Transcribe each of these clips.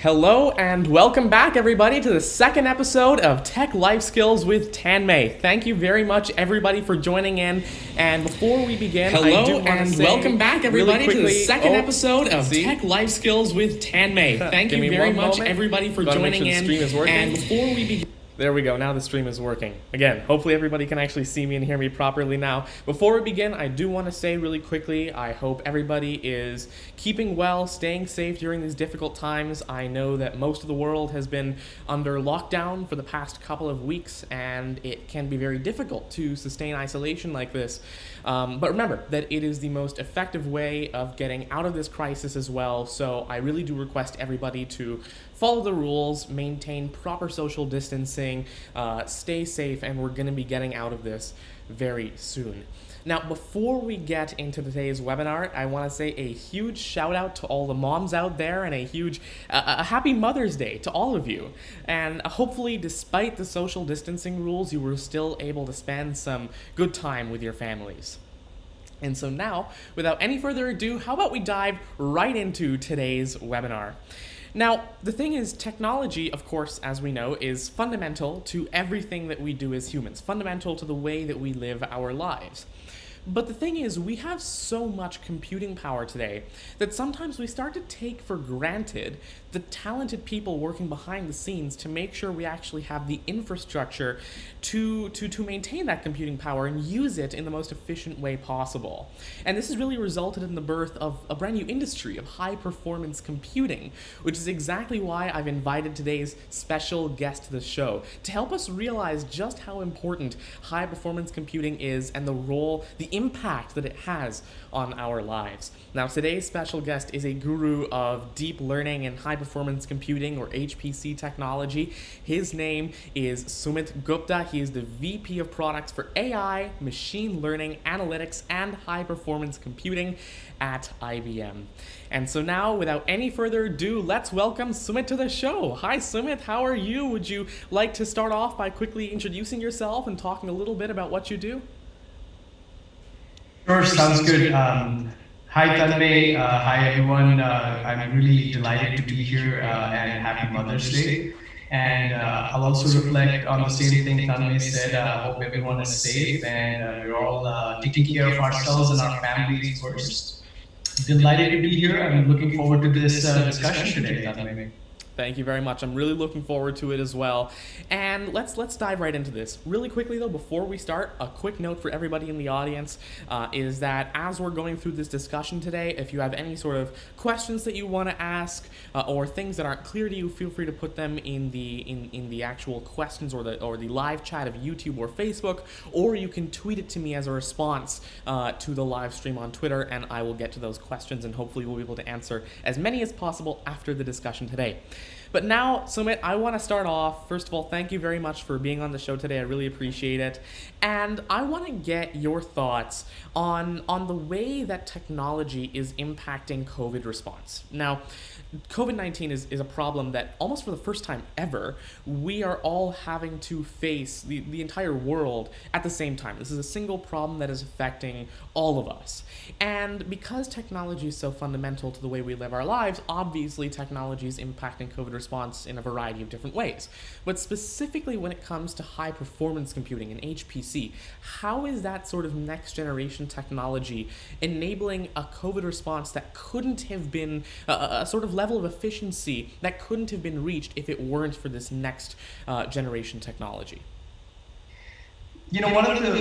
Hello and welcome back, everybody, to the second episode of Tech Life Skills with Tanmay. Thank you very much, everybody, for joining in. And before we begin, I do Hello want to and say welcome back, everybody, really to the quickly, second episode of Tech Life Skills with Tanmay. Thank Give you me very one much, moment. everybody, for Gotta make joining sure the in. stream is working. And before we begin. There we go, now the stream is working. Again, hopefully everybody can actually see me and hear me properly now. Before we begin, I do want to say really quickly, I hope everybody is keeping well, staying safe during these difficult times. I know that most of the world has been under lockdown for the past couple of weeks, and it can be very difficult to sustain isolation like this. But remember that it is the most effective way of getting out of this crisis as well, so I really do request everybody to follow the rules, maintain proper social distancing, stay safe, and we're going to be getting out of this very soon. Now, before we get into today's webinar, I want to say a huge shout out to all the moms out there and a huge happy Mother's Day to all of you. And hopefully, despite the social distancing rules, you were still able to spend some good time with your families. And so now, without any further ado, how about we dive right into today's webinar? Now, the thing is, technology, of course, as we know, is fundamental to everything that we do as humans, fundamental to the way that we live our lives. But the thing is, we have so much computing power today that sometimes we start to take for granted the talented people working behind the scenes to make sure we actually have the infrastructure to maintain that computing power and use it in the most efficient way possible. And this has really resulted in the birth of a brand new industry of high-performance computing, which is exactly why I've invited today's special guest to the show, to help us realize just how important high-performance computing is and the impact that it has on our lives. Now, today's special guest is a guru of deep learning and high-performance computing, or HPC technology. His name is Sumit Gupta. He is the VP of Products for AI, Machine Learning, Analytics, and High-Performance Computing at IBM. And so now, without any further ado, let's welcome Sumit to the show. Hi, Sumit. How are you? Would you like to start off by quickly introducing yourself and talking a little bit about what you do? Sure, sounds good. Hi, Tanmay. Hi, everyone. I'm really delighted to be here and happy Mother's Day. And I'll also reflect on the same thing Tanmay said. I hope everyone is safe and we're all taking care of ourselves and our families first. Delighted to be here. I'm looking forward to this discussion today, Tanmay. Thank you very much. I'm really looking forward to it as well. And let's dive right into this. Really quickly though, before we start, a quick note for everybody in the audience is that as we're going through this discussion today, if you have any sort of questions that you want to ask or things that aren't clear to you, feel free to put them in the actual questions or the live chat of YouTube or Facebook, or you can tweet it to me as a response to the live stream on Twitter, and I will get to those questions, and hopefully we'll be able to answer as many as possible after the discussion today. But now, Sumit, I want to start off. First of all, thank you very much for being on the show today. I really appreciate it. And I want to get your thoughts on the way that technology is impacting COVID response. Now, COVID-19 is a problem that almost for the first time ever, we are all having to face the entire world at the same time. This is a single problem that is affecting all of us. And because technology is so fundamental to the way we live our lives, obviously technology is impacting COVID response in a variety of different ways. But specifically when it comes to high performance computing and HPC, how is that sort of next generation technology enabling a COVID response that couldn't have been a sort of level of efficiency that couldn't have been reached if it weren't for this next generation technology? You know, one of the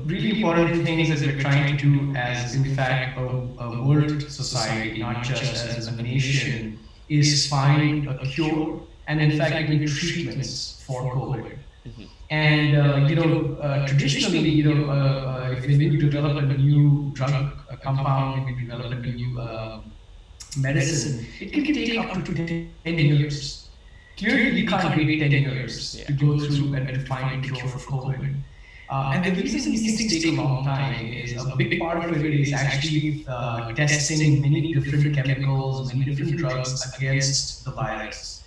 really important things that we're trying to do as, in fact, a world society, not just as a nation, is find a cure and, in fact, even treatments for COVID. Mm-hmm. And, traditionally, if we develop a new drug, a compound, if we develop a new medicine, it can take up to 10 years. Clearly, we can't wait 10 years to go through and to find a cure for COVID. And the reason these things take a long time is a big part of it is actually testing many different chemicals, many different drugs against the virus.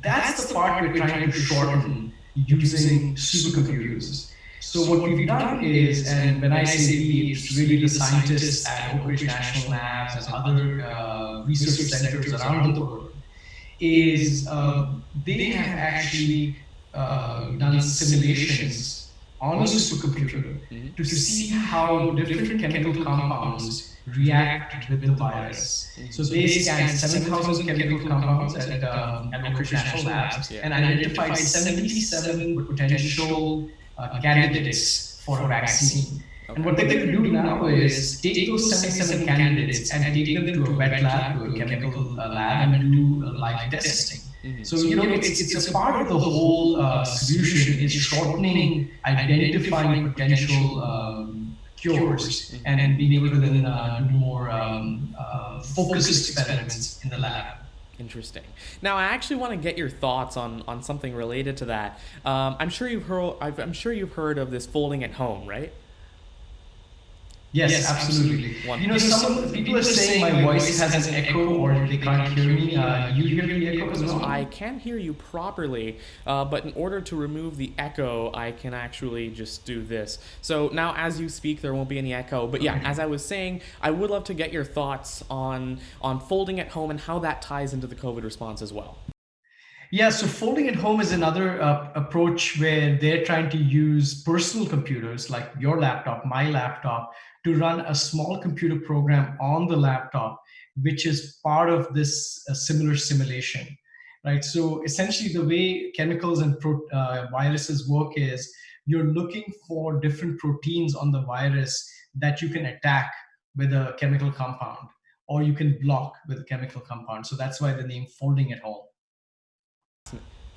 That's the part we're trying to shorten using supercomputers. So what we've done is, and when I say we, it's really the scientists at Oak Ridge National Labs and other research centers around the world, is they have actually done simulations on a supercomputer Mhm. to see how different chemical compounds react with the virus. Mhm. So they scanned 7,000 chemical compounds at Oak Ridge National Labs Yeah. and identified 77 potential candidates for a vaccine. And Okay. what they're going to do now is take those 77 candidates and take them to a wet lab, to a chemical lab, and do live testing. Mhm. So it's a part of the whole solution is shortening, identifying potential cures, and being able to then do more focused experiments in the lab. Interesting. Now, I actually want to get your thoughts on something related to that. I'm sure you've heard of this folding at home, right? Yes, absolutely. Some of the people are saying my voice has an echo or they can't hear me. You hear the echo as I well? can hear you properly, but in order to remove the echo, I can actually just do this. So now, as you speak, there won't be any echo. But yeah, as I was saying, I would love to get your thoughts on folding at home and how that ties into the COVID response as well. Yeah, so folding at home is another approach where they're trying to use personal computers like your laptop, my laptop, to run a small computer program on the laptop, which is part of this similar simulation, right? So essentially, the way chemicals and viruses work is you're looking for different proteins on the virus that you can attack with a chemical compound, or you can block with a chemical compound. So that's why the name folding at home.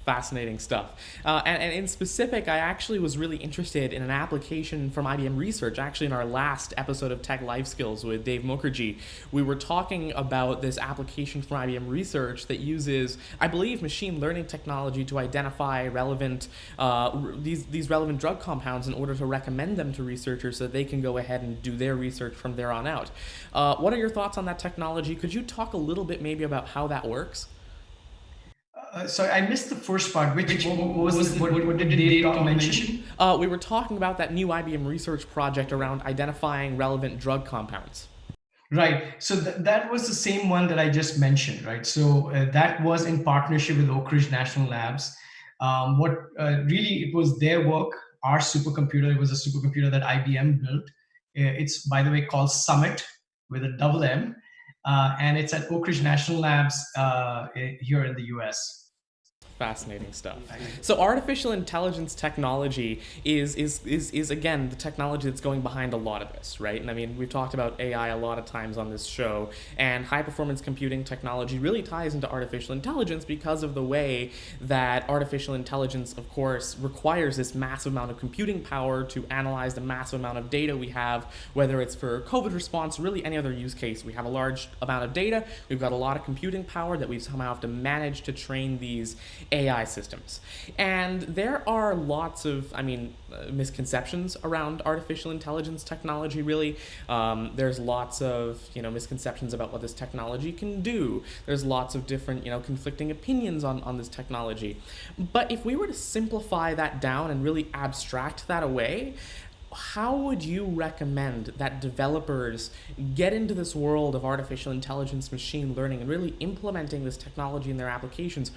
Fascinating stuff. And in specific, I actually was really interested in an application from IBM Research. Actually, in our last episode of Tech Life Skills with Dave Mukherjee, we were talking about this application from IBM Research that uses, I believe, machine learning technology to identify these relevant drug compounds in order to recommend them to researchers so that they can go ahead and do their research from there on out. What are your thoughts on that technology? Could you talk a little bit maybe about how that works? Sorry, I missed the first part. What was what did Dave talk mention? We were talking about that new IBM research project around identifying relevant drug compounds. Right. So that was the same one that I just mentioned, right? So that was in partnership with Oak Ridge National Labs. What really it was their work, our supercomputer. It was a supercomputer that IBM built. It's by the way called Summit with a double M, and it's at Oak Ridge National Labs here in the U.S. Fascinating stuff. So artificial intelligence technology is again the technology that's going behind a lot of this, right? And I mean, we've talked about AI a lot of times on this show, and high performance computing technology really ties into artificial intelligence because of the way that artificial intelligence, of course, requires this massive amount of computing power to analyze the massive amount of data we have, whether it's for COVID response, really any other use case. We have a large amount of data, we've got a lot of computing power that we somehow have to manage to train these AI systems. And there are lots of, misconceptions around artificial intelligence technology, really. There's lots of, misconceptions about what this technology can do. There's lots of different, conflicting opinions on this technology. But if we were to simplify that down and really abstract that away, how would you recommend that developers get into this world of artificial intelligence, machine learning, and really implementing this technology in their applications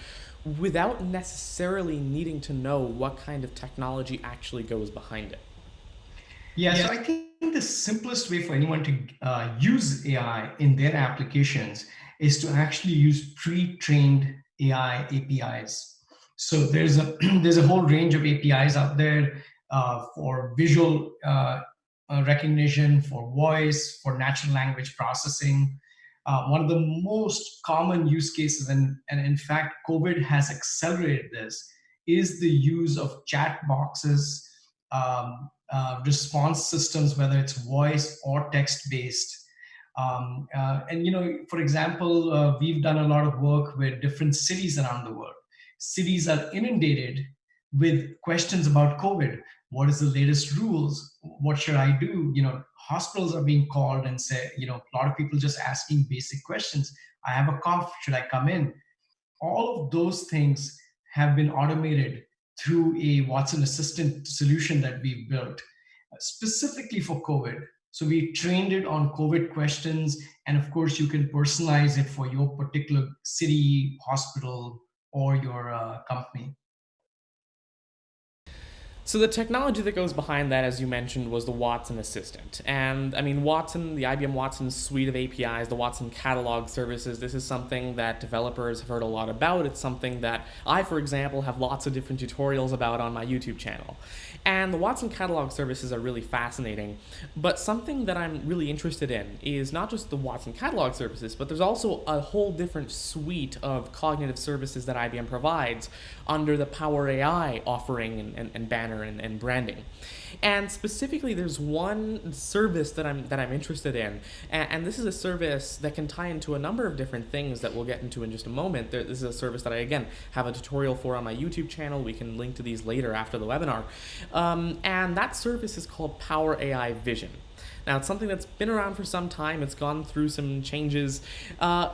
without necessarily needing to know what kind of technology actually goes behind it? Yeah, so I think the simplest way for anyone to use AI in their applications is to actually use pre-trained AI APIs. So there's a there's a whole range of APIs out there for visual recognition, for voice, for natural language processing. One of the most common use cases, and in fact, COVID has accelerated this, is the use of chat boxes, response systems, whether it's voice or text based. And for example, we've done a lot of work with different cities around the world. Cities are inundated with questions about COVID. What is the latest rules? What should I do? Hospitals are being called and say, a lot of people just asking basic questions. I have a cough. Should I come in? All of those things have been automated through a Watson Assistant solution that we've built specifically for COVID. So we trained it on COVID questions, and of course, you can personalize it for your particular city, hospital, or your company. So the technology that goes behind that, as you mentioned, was the Watson Assistant. And I mean, Watson, the IBM Watson suite of APIs, the Watson catalog services, this is something that developers have heard a lot about. It's something that I, for example, have lots of different tutorials about on my YouTube channel. And the Watson catalog services are really fascinating. But something that I'm really interested in is not just the Watson catalog services, but there's also a whole different suite of cognitive services that IBM provides under the Power AI offering and banner and branding. And specifically, there's one service that I'm interested in, and this is a service that can tie into a number of different things that we'll get into in just a moment. This is a service that I, again, have a tutorial for on my YouTube channel. We can link to these later after the webinar. And that service is called Power AI Vision. Now, it's something that's been around for some time. It's gone through some changes.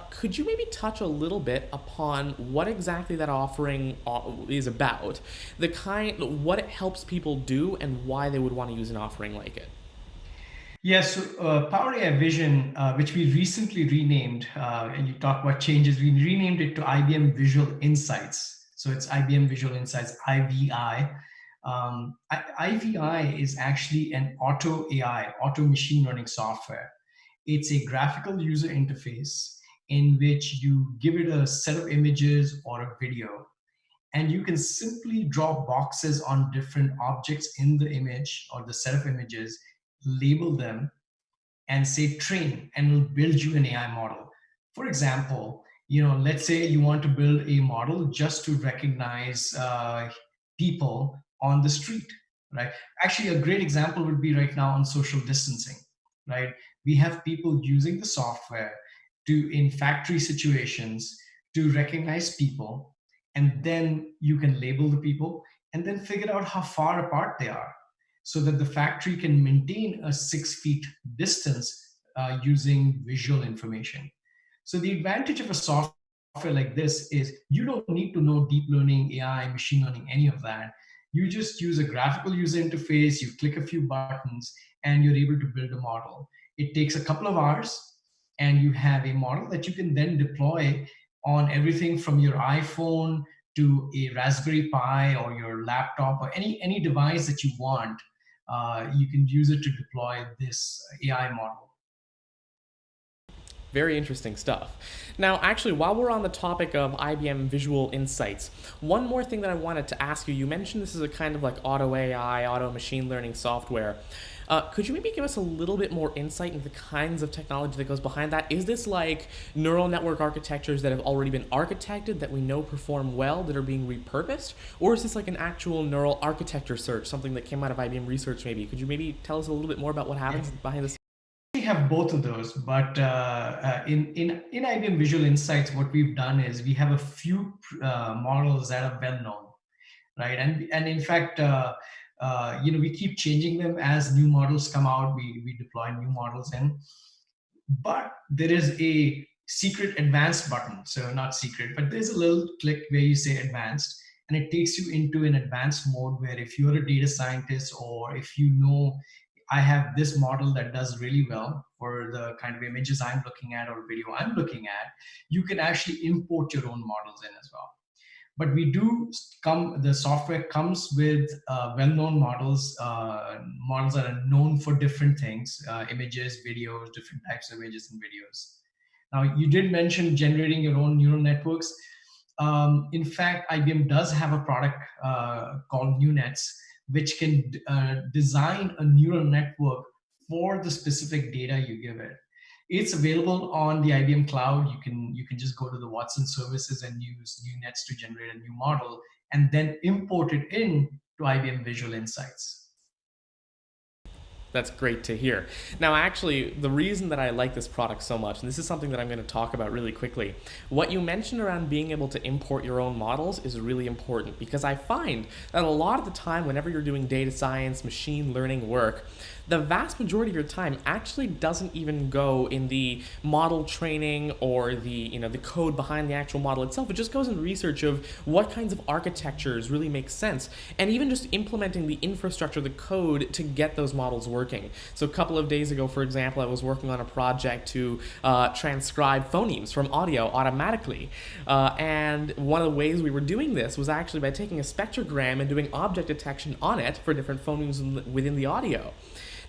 Could you maybe touch a little bit upon what exactly that offering is about, what it helps people do, and why they would want to use an offering like it? Yes, so Power AI Vision, which we recently renamed, and you talk about changes, we renamed it to IBM Visual Insights. So it's IBM Visual Insights, IVI. IVI is actually an auto AI, auto machine learning software. It's a graphical user interface in which you give it a set of images or a video, and you can simply draw boxes on different objects in the image or the set of images, label them, and say train, and will build you an AI model. For example, let's say you want to build a model just to recognize people on the street, right? Actually, a great example would be right now on social distancing, right? We have people using the software in factory situations to recognize people, and then you can label the people and then figure out how far apart they are so that the factory can maintain a 6 feet distance using visual information. So the advantage of a software like this is you don't need to know deep learning, AI, machine learning, any of that. You just use a graphical user interface, you click a few buttons, and you're able to build a model. It takes a couple of hours, and you have a model that you can then deploy on everything from your iPhone to a Raspberry Pi or your laptop or any device that you want. You can use it to deploy this AI model. Very interesting stuff. Now, actually, while we're on the topic of IBM Visual Insights, one more thing that I wanted to ask you, you mentioned this is a kind of like auto AI, auto machine learning software. Could you maybe give us a little bit more insight into the kinds of technology that goes behind that? Is this like neural network architectures that have already been architected that we know perform well that are being repurposed? Or is this like an actual neural architecture search, something that came out of IBM research maybe? Could you maybe tell us a little bit more about what happens behind the scenes? We have both of those, but in IBM Visual Insights, what we've done is we have a few models that are well known, right? And in fact, we keep changing them as new models come out. We deploy new models in, but there is a secret advanced button. So not secret, but there's a little click where you say advanced, and it takes you into an advanced mode where if you're a data scientist or if you know I have this model that does really well for the kind of images I'm looking at or video I'm looking at, you can actually import your own models in as well. But the software comes with well-known models, models that are known for different things, images, videos, different types of images and videos. Now, you did mention generating your own neural networks. In fact, IBM does have a product called NewNets, which can design a neural network for the specific data you give it. It's available on the IBM cloud. You can just go to the Watson services and use NewNets to generate a new model and then import it in to IBM Visual Insights. That's great to hear. Now, actually, the reason that I like this product so much, and this is something that I'm going to talk about really quickly, what you mentioned around being able to import your own models is really important because I find that a lot of the time, whenever you're doing data science, machine learning work, the vast majority of your time actually doesn't even go in the model training or the code behind the actual model itself. It just goes in research of what kinds of architectures really make sense, and even just implementing the infrastructure, the code to get those models working. So a couple of days ago, for example, I was working on a project to transcribe phonemes from audio automatically, and one of the ways we were doing this was actually by taking a spectrogram and doing object detection on it for different phonemes within the audio.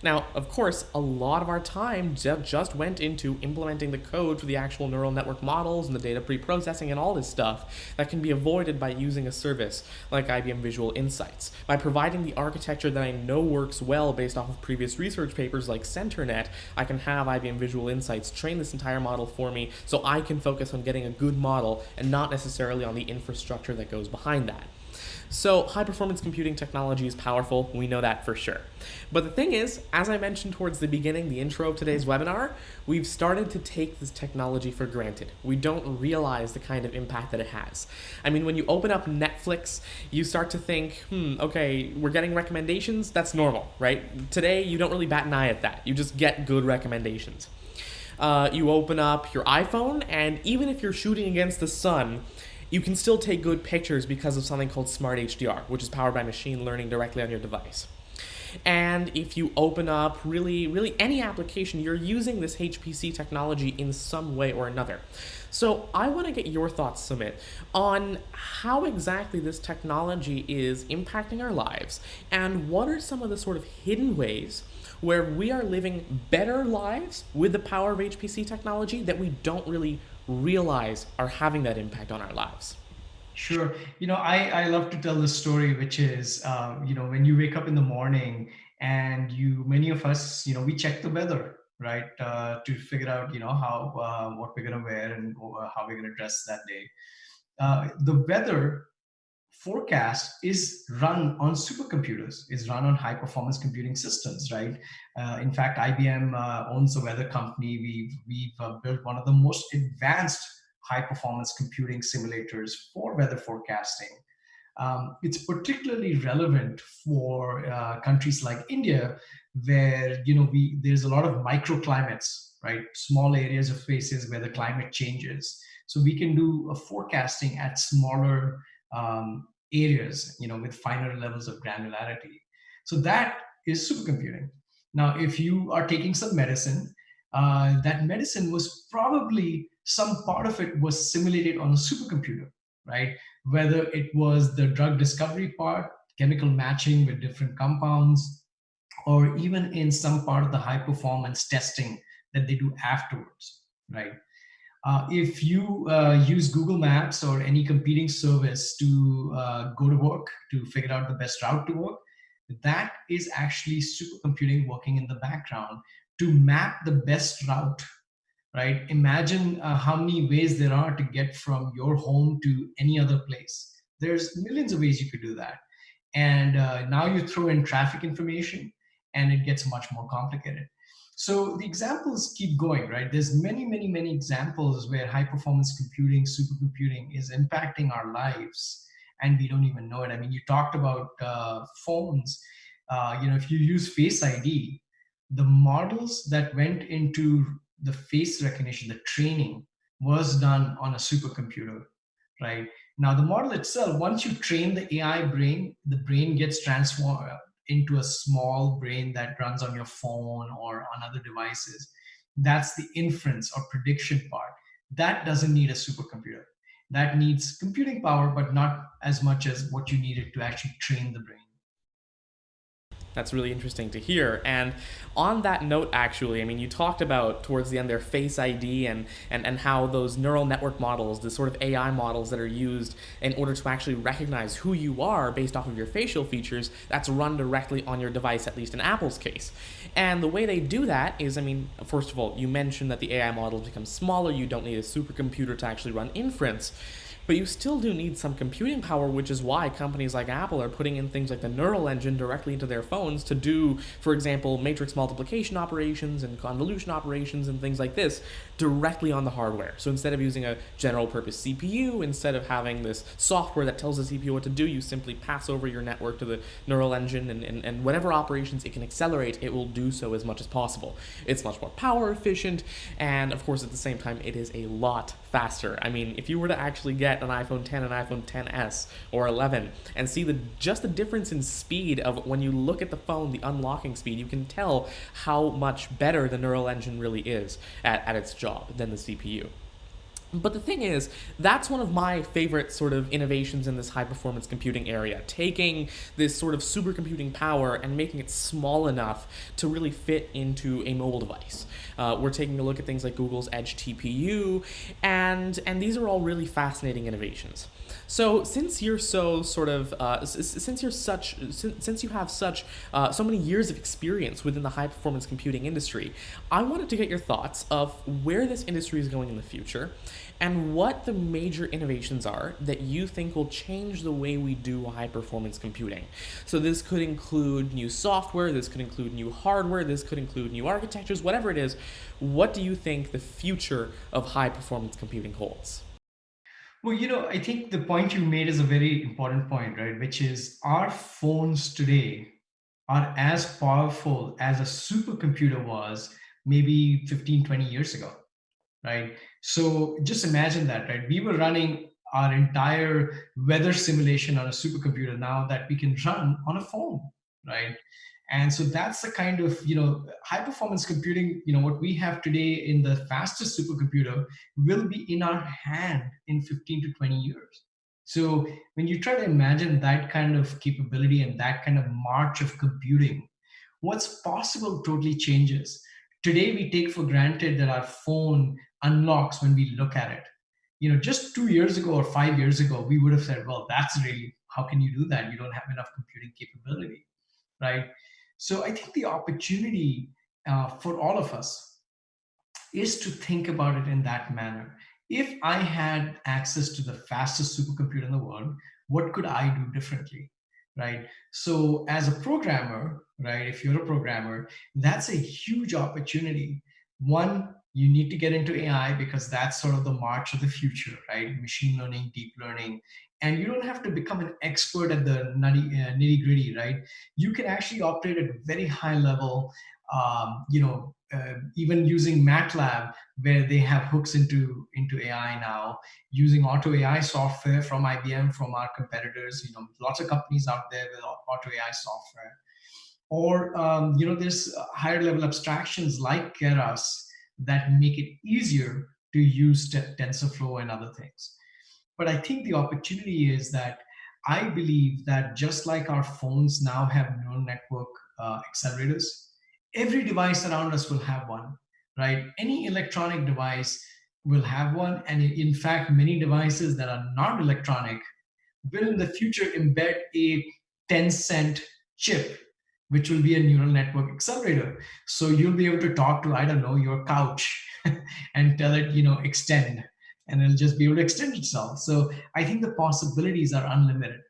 Now, of course, a lot of our time just went into implementing the code for the actual neural network models and the data pre-processing and all this stuff that can be avoided by using a service like IBM Visual Insights. By providing the architecture that I know works well based off of previous research papers like CenterNet, I can have IBM Visual Insights train this entire model for me so I can focus on getting a good model and not necessarily on the infrastructure that goes behind that. So high-performance computing technology is powerful, we know that for sure. But the thing is, as I mentioned towards the beginning, the intro of today's webinar, we've started to take this technology for granted. We don't realize the kind of impact that it has. I mean, when you open up Netflix, you start to think, okay, we're getting recommendations, that's normal, right? Today, you don't really bat an eye at that. You just get good recommendations. You open up your iPhone, and even if you're shooting against the sun, you can still take good pictures because of something called Smart HDR, which is powered by machine learning directly on your device. And if you open up really any application, you're using this HPC technology in some way or another. So I want to get your thoughts, Sumit, on how exactly this technology is impacting our lives, and what are some of the sort of hidden ways where we are living better lives with the power of HPC technology that we don't really realize are having that impact on our lives. Sure. I love to tell the story, which is, when you wake up in the morning and many of us, we check the weather, right? To figure out, how, what we're going to wear and how we're going to dress that day. The weather forecast is run on supercomputers, is run on high performance computing systems, right? In fact, IBM owns a weather company. We've built one of the most advanced high performance computing simulators for weather forecasting. It's particularly relevant for countries like India, where there's a lot of microclimates, right? Small areas of spaces where the climate changes. So we can do a forecasting at smaller areas, with finer levels of granularity. So that is supercomputing. Now, if you are taking some medicine, that medicine was probably some part of it was simulated on a supercomputer, right? Whether it was the drug discovery part, chemical matching with different compounds, or even in some part of the high performance testing that they do afterwards, right? If you use Google Maps or any competing service to go to work, to figure out the best route to work, that is actually supercomputing working in the background to map the best route, right? Imagine how many ways there are to get from your home to any other place. There's millions of ways you could do that. And now you throw in traffic information and it gets much more complicated. So the examples keep going, right? There's many examples where high performance computing, supercomputing is impacting our lives and we don't even know it. I mean, you talked about phones. If you use Face ID, the models that went into the face recognition, the training was done on a supercomputer, right? Now, the model itself, once you train the AI brain, the brain gets transformed into a small brain that runs on your phone or on other devices. That's the inference or prediction part. That doesn't need a supercomputer. That needs computing power, but not as much as what you needed to actually train the brain. That's really interesting to hear. And on that note, actually, I mean, you talked about towards the end there Face ID and how those neural network models, the sort of AI models that are used in order to actually recognize who you are based off of your facial features, that's run directly on your device, at least in Apple's case. And the way they do that is, I mean, first of all, you mentioned that the AI models become smaller, you don't need a supercomputer to actually run inference. But you still do need some computing power, which is why companies like Apple are putting in things like the neural engine directly into their phones to do, for example, matrix multiplication operations and convolution operations and things like this directly on the hardware. So instead of using a general purpose CPU, instead of having this software that tells the CPU what to do, you simply pass over your network to the neural engine, and whatever operations it can accelerate, it will do so as much as possible. It's much more power efficient, and of course, at the same time, it is a lot faster. I mean, if you were to actually get an iPhone 10, an iPhone 10s, or 11, and see just the difference in speed of when you look at the phone, the unlocking speed, you can tell how much better the neural engine really is at its job than the CPU. But the thing is, that's one of my favorite sort of innovations in this high performance computing area, taking this sort of supercomputing power and making it small enough to really fit into a mobile device. We're taking a look at things like Google's Edge TPU, and these are all really fascinating innovations. So since you're so sort of since you have such so many years of experience within the high performance computing industry, I wanted to get your thoughts of where this industry is going in the future, and what the major innovations are that you think will change the way we do high performance computing. So this could include new software, this could include new hardware, this could include new architectures, whatever it is. What do you think the future of high performance computing holds? Well, I think the point you made is a very important point, right? Which is our phones today are as powerful as a supercomputer was maybe 15, 20 years ago, right? So just imagine that, right? We were running our entire weather simulation on a supercomputer now that we can run on a phone, right? And so that's the kind of, high performance computing, what we have today in the fastest supercomputer will be in our hand in 15 to 20 years. So when you try to imagine that kind of capability and that kind of march of computing, what's possible totally changes. Today, we take for granted that our phone unlocks when we look at it. Just 2 years ago or 5 years ago, we would have said, well, that's really, how can you do that? You don't have enough computing capability, right? So I think the opportunity for all of us is to think about it in that manner. If I had access to the fastest supercomputer in the world, what could I do differently? Right. So, as a programmer, right, if you're a programmer, that's a huge opportunity. One, you need to get into AI because that's sort of the march of the future, right? Machine learning, deep learning. And you don't have to become an expert at the nitty gritty, right? You can actually operate at a very high level, even using MATLAB, where they have hooks into AI now, using auto AI software from IBM, from our competitors. Lots of companies out there with auto AI software. Or there's higher level abstractions like Keras that make it easier to use TensorFlow and other things. But I think the opportunity is that I believe that just like our phones now have neural network accelerators, every device around us will have one, right? Any electronic device will have one. And in fact, many devices that are non electronic will in the future embed a 10-cent chip, which will be a neural network accelerator. So you'll be able to talk to, I don't know, your couch and tell it, extend, and it'll just be able to extend itself. So I think the possibilities are unlimited.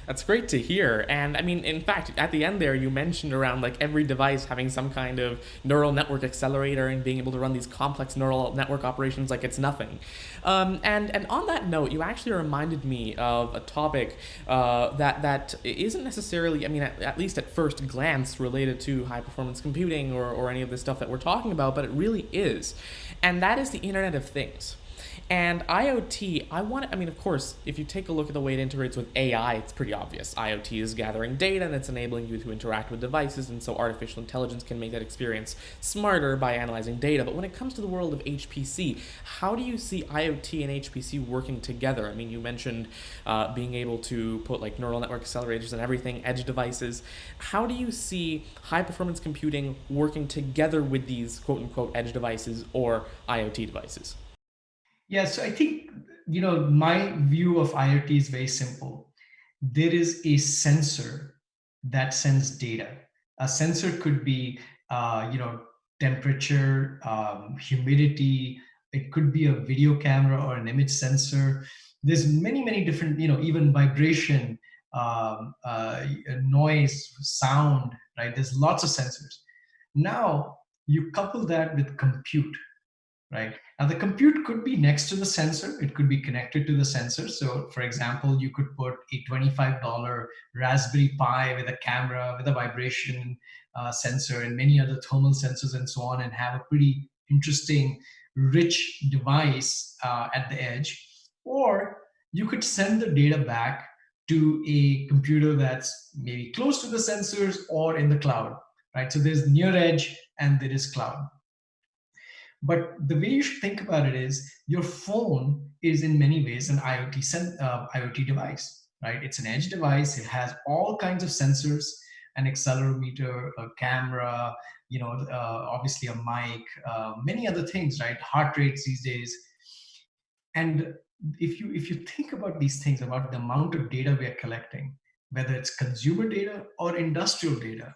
That's great to hear. And I mean, in fact, at the end there, you mentioned around like every device having some kind of neural network accelerator and being able to run these complex neural network operations like it's nothing. And on that note, you actually reminded me of a topic that isn't necessarily, I mean, at least at first glance, related to high performance computing or any of the stuff that we're talking about, but it really is. And that is the Internet of Things. And IoT, I mean, of course, if you take a look at the way it integrates with AI, it's pretty obvious. IoT is gathering data and it's enabling you to interact with devices, and so artificial intelligence can make that experience smarter by analyzing data. But when it comes to the world of HPC, how do you see IoT and HPC working together? I mean, you mentioned being able to put like neural network accelerators and everything, edge devices. How do you see high performance computing working together with these quote unquote edge devices or IoT devices? Yeah, so I think, my view of IoT is very simple. There is a sensor that sends data. A sensor could be, temperature, humidity. It could be a video camera or an image sensor. There's many different, even vibration, noise, sound, right? There's lots of sensors. Now you couple that with compute, right? Now the compute could be next to the sensor. It could be connected to the sensor. So for example, you could put a $25 Raspberry Pi with a camera, with a vibration sensor and many other thermal sensors and so on, and have a pretty interesting, rich device at the edge. Or you could send the data back to a computer that's maybe close to the sensors or in the cloud, right? So there's near edge and there is cloud. But the way you should think about it is your phone is in many ways an IoT device, right? It's an edge device. It has all kinds of sensors, an accelerometer, a camera, obviously a mic, many other things, right? Heart rates these days. And if you think about these things, about the amount of data we are collecting, whether it's consumer data or industrial data,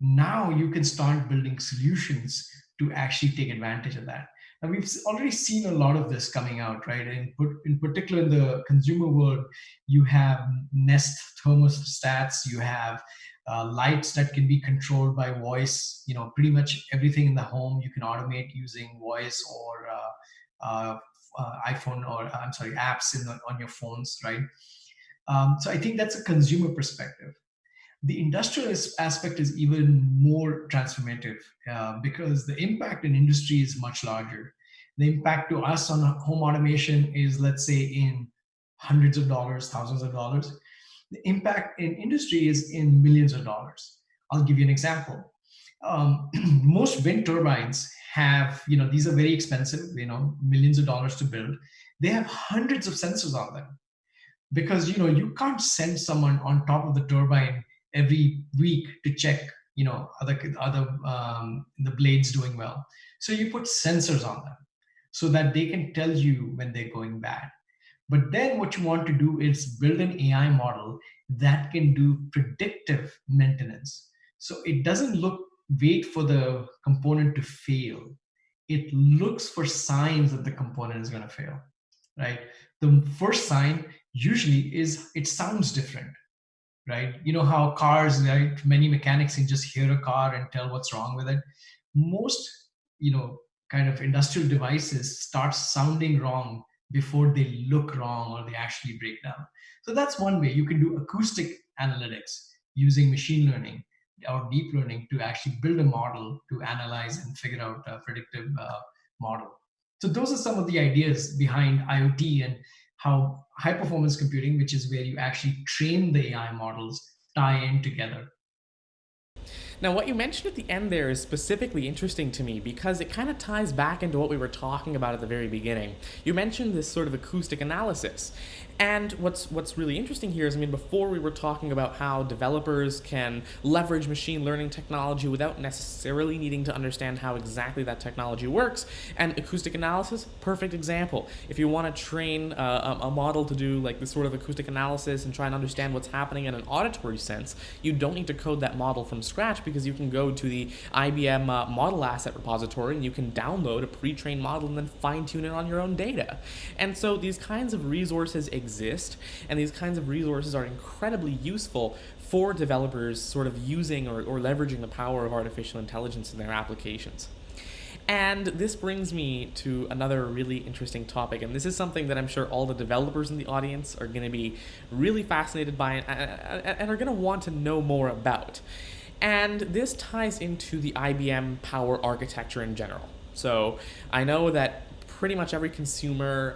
now you can start building solutions to actually take advantage of that. And we've already seen a lot of this coming out, right? In particular, in the consumer world, you have Nest thermostats, you have lights that can be controlled by voice. Pretty much everything in the home you can automate using voice or iPhone, or I'm sorry, apps on your phones, right? So I think that's a consumer perspective. The industrial aspect is even more transformative because the impact in industry is much larger. The impact to us on home automation is, let's say, in hundreds of dollars, thousands of dollars. The impact in industry is in millions of dollars. I'll give you an example. Most wind turbines have, these are very expensive, millions of dollars to build. They have hundreds of sensors on them because, you can't send someone on top of the turbine every week to check, the blades doing well. So you put sensors on them so that they can tell you when they're going bad. But then what you want to do is build an AI model that can do predictive maintenance. So it doesn't wait for the component to fail. It looks for signs that the component is going to fail, right? The first sign usually is it sounds different, right? You know how cars, right? Many mechanics can just hear a car and tell what's wrong with it. Most, kind of industrial devices start sounding wrong before they look wrong or they actually break down. So that's one way. You can do acoustic analytics using machine learning or deep learning to actually build a model to analyze and figure out a predictive model. So those are some of the ideas behind IoT and how high performance computing, which is where you actually train the AI models, tie in together. Now, what you mentioned at the end there is specifically interesting to me because it kind of ties back into what we were talking about at the very beginning. You mentioned this sort of acoustic analysis. And what's really interesting here is, before we were talking about how developers can leverage machine learning technology without necessarily needing to understand how exactly that technology works. And acoustic analysis, perfect example. If you want to train a model to do like this sort of acoustic analysis and try and understand what's happening in an auditory sense, you don't need to code that model from scratch because you can go to the IBM model asset repository and you can download a pre-trained model and then fine-tune it on your own data. And so these kinds of resources exist, and these kinds of resources are incredibly useful for developers sort of using or leveraging the power of artificial intelligence in their applications. And this brings me to another really interesting topic, and this is something that I'm sure all the developers in the audience are going to be really fascinated by and are going to want to know more about. And this ties into the IBM Power architecture in general. So I know that pretty much every consumer,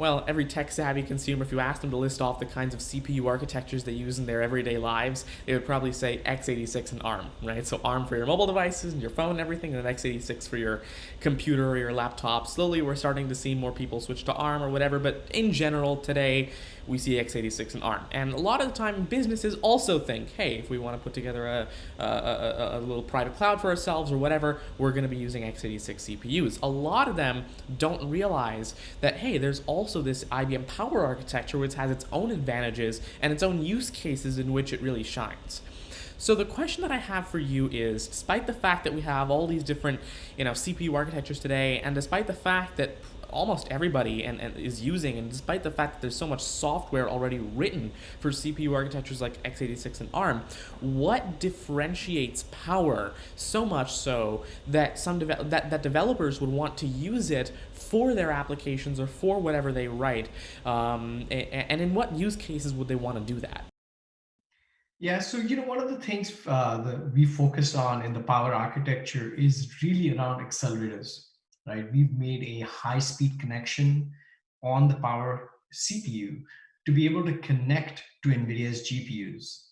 every tech-savvy consumer, if you ask them to list off the kinds of CPU architectures they use in their everyday lives, they would probably say x86 and ARM, right? So ARM for your mobile devices and your phone and everything, and then x86 for your computer or your laptop. Slowly, we're starting to see more people switch to ARM or whatever, but in general, today, we see x86 and ARM. And a lot of the time, businesses also think, hey, if we want to put together a little private cloud for ourselves or whatever, we're going to be using x86 CPUs. A lot of them don't realize that, hey, there's also this IBM Power architecture which has its own advantages and its own use cases in which it really shines. So the question that I have for you is, despite the fact that we have all these different, CPU architectures today, and despite the fact that almost everybody and is using, and despite the fact that there's so much software already written for CPU architectures like x86 and ARM, what differentiates Power so much so that that developers would want to use it for their applications or for whatever they write, and in what use cases would they want to do that? Yeah, so one of the things that we focus on in the Power architecture is really around accelerators, right? We've made a high-speed connection on the Power CPU to be able to connect to NVIDIA's GPUs.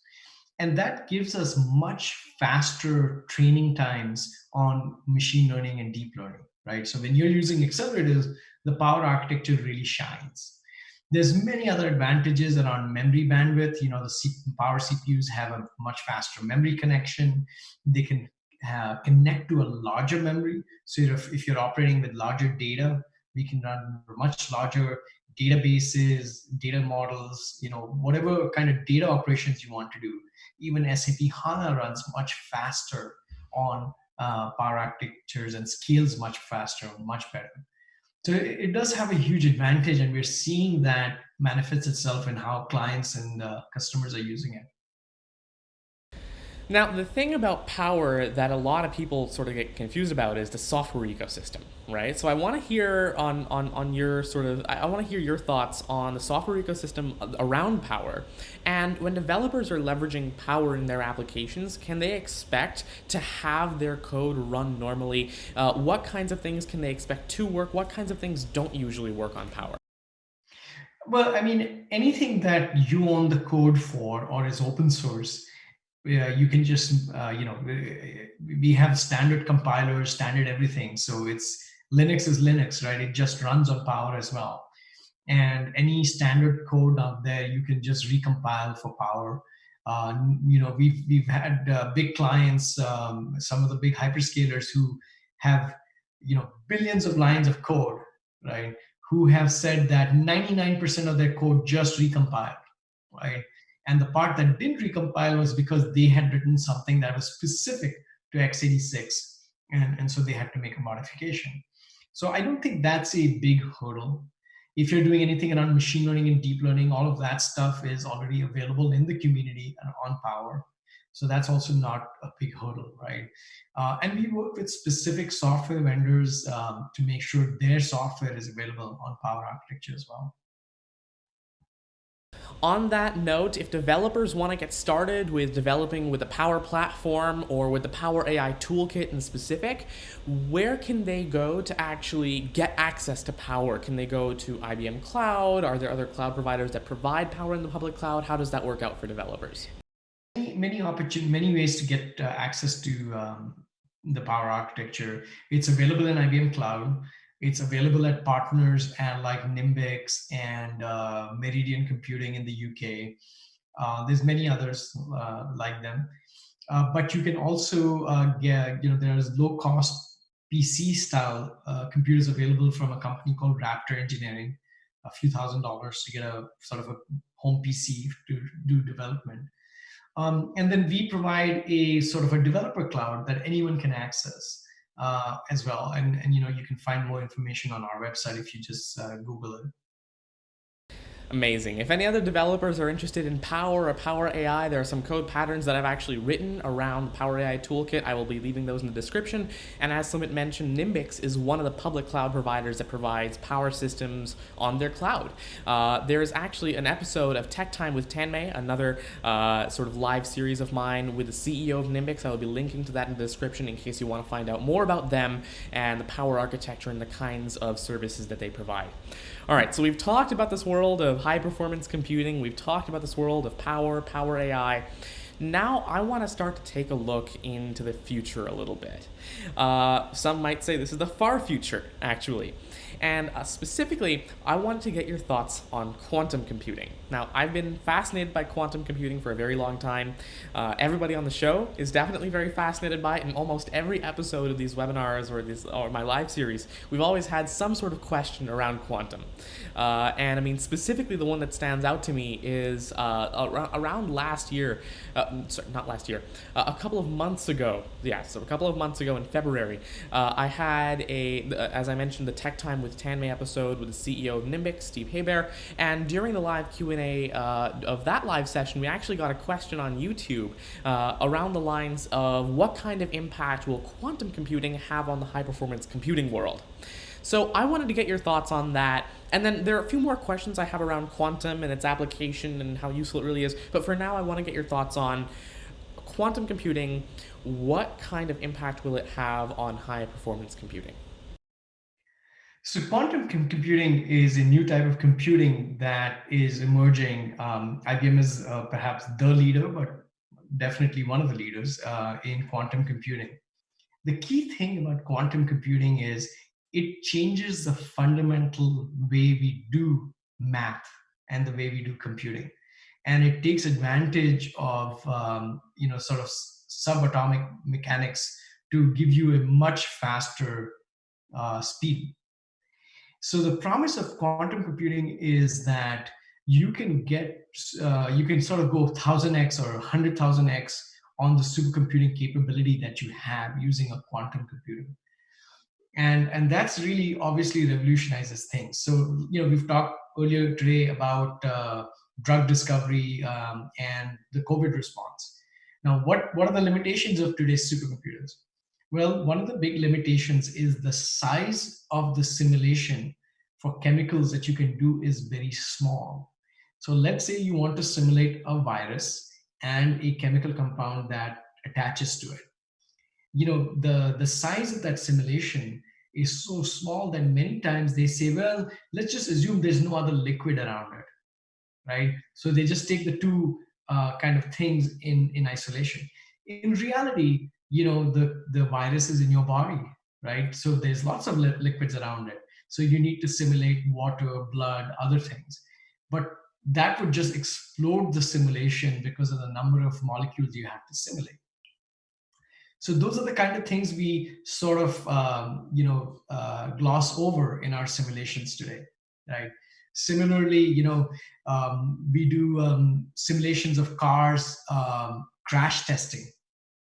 And that gives us much faster training times on machine learning and deep learning, right? So when you're using accelerators, the Power architecture really shines. There's many other advantages around memory bandwidth. Power CPUs have a much faster memory connection. They can connect to a larger memory. So if you're operating with larger data, we can run much larger databases, data models, whatever kind of data operations you want to do. Even SAP HANA runs much faster on Power architectures and scales much faster, much better. So it does have a huge advantage, and we're seeing that manifests itself in how clients and customers are using it. Now, the thing about Power that a lot of people sort of get confused about is the software ecosystem, right? So I want to hear on your I want to hear your thoughts on the software ecosystem around Power. And when developers are leveraging Power in their applications, can they expect to have their code run normally? What kinds of things can they expect to work? What kinds of things don't usually work on Power? Well, I mean, anything that you own the code for or is open source, you can just, we have standard compilers, standard everything. So Linux is Linux, right? It just runs on Power as well. And any standard code out there, you can just recompile for Power. We've had big clients, some of the big hyperscalers who have, billions of lines of code, right? Who have said that 99% of their code just recompiled, right? And the part that didn't recompile was because they had written something that was specific to x86. And so they had to make a modification. So I don't think that's a big hurdle. If you're doing anything around machine learning and deep learning, all of that stuff is already available in the community and on Power. So that's also not a big hurdle, right? And we work with specific software vendors to make sure their software is available on Power architecture as well. On that note, if developers want to get started with developing with the Power Platform or with the Power AI Toolkit in specific, where can they go to actually get access to Power? Can they go to IBM Cloud? Are there other cloud providers that provide Power in the public cloud? How does that work out for developers? Many ways to get access to the Power architecture. It's available in IBM Cloud. It's available at partners and like Nimbix and Meridian Computing in the UK. There's many others like them. But you can also get, there's low cost PC style computers available from a company called Raptor Engineering, a few $1,000s to get a sort of a home PC to do development. And then we provide a sort of a developer cloud that anyone can access as well. And you can find more information on our website if you just Google it. Amazing. If any other developers are interested in Power or Power AI, there are some code patterns that I've actually written around the Power AI Toolkit. I will be leaving those in the description. And as Sumit mentioned, Nimbix is one of the public cloud providers that provides Power systems on their cloud. There is actually an episode of Tech Time with Tanmay, another sort of live series of mine with the CEO of Nimbix. I will be linking to that in the description in case you want to find out more about them and the Power architecture and the kinds of services that they provide. All right, so we've talked about this world of high-performance computing. We've talked about this world of Power, Power AI. Now I want to start to take a look into the future a little bit. Some might say this is the far future, actually. And specifically, I wanted to get your thoughts on quantum computing. Now, I've been fascinated by quantum computing for a very long time. Everybody on the show is definitely very fascinated by it. In almost every episode of these webinars or my live series, we've always had some sort of question around quantum. And I mean, specifically, the one that stands out to me is around last year. Sorry, not last year. A couple of months ago. Yeah, so a couple of months ago in February, I had as I mentioned, the Tech Time with Tanmay episode with the CEO of Nimbic, Steve Hebert, and during the live Q&A of that live session, we actually got a question on YouTube around the lines of what kind of impact will quantum computing have on the high-performance computing world. So I wanted to get your thoughts on that. And then there are a few more questions I have around quantum and its application and how useful it really is. But for now, I want to get your thoughts on quantum computing. What kind of impact will it have on high performance computing? So quantum computing is a new type of computing that is emerging. IBM is perhaps the leader, but definitely one of the leaders in quantum computing. The key thing about quantum computing is it changes the fundamental way we do math and the way we do computing, and it takes advantage of sort of subatomic mechanics to give you a much faster speed. So the promise of quantum computing is that you can sort of go 1000x or 100,000x on the supercomputing capability that you have using a quantum computer. And that's really obviously revolutionizes things. So we've talked earlier today about drug discovery and the COVID response. Now, what are the limitations of today's supercomputers? Well, one of the big limitations is the size of the simulation for chemicals that you can do is very small. So let's say you want to simulate a virus and a chemical compound that attaches to it. The size of that simulation is so small that many times they say, well, let's just assume there's no other liquid around it, right? So they just take the two kind of things in isolation. In reality, the virus is in your body, right? So there's lots of liquids around it. So you need to simulate water, blood, other things. But that would just explode the simulation because of the number of molecules you have to simulate. So those are the kind of things we sort of gloss over in our simulations today, right? Similarly, we do simulations of cars crash testing,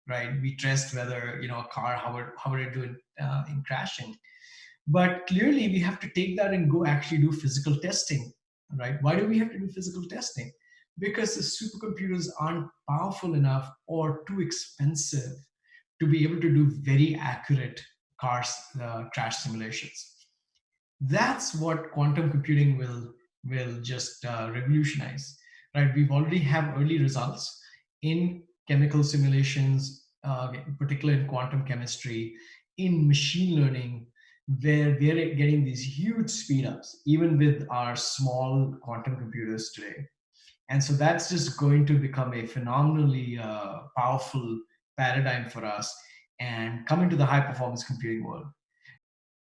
right? We test whether a car how would it do in crashing. But clearly, we have to take that and go actually do physical testing, right? Why do we have to do physical testing? Because the supercomputers aren't powerful enough or too expensive to be able to do very accurate crash simulations. That's what quantum computing will just revolutionize, right? We've already have early results in chemical simulations, particularly in quantum chemistry, in machine learning, where we're getting these huge speed ups, even with our small quantum computers today. And so that's just going to become a phenomenally powerful paradigm for us and come into the high performance computing world.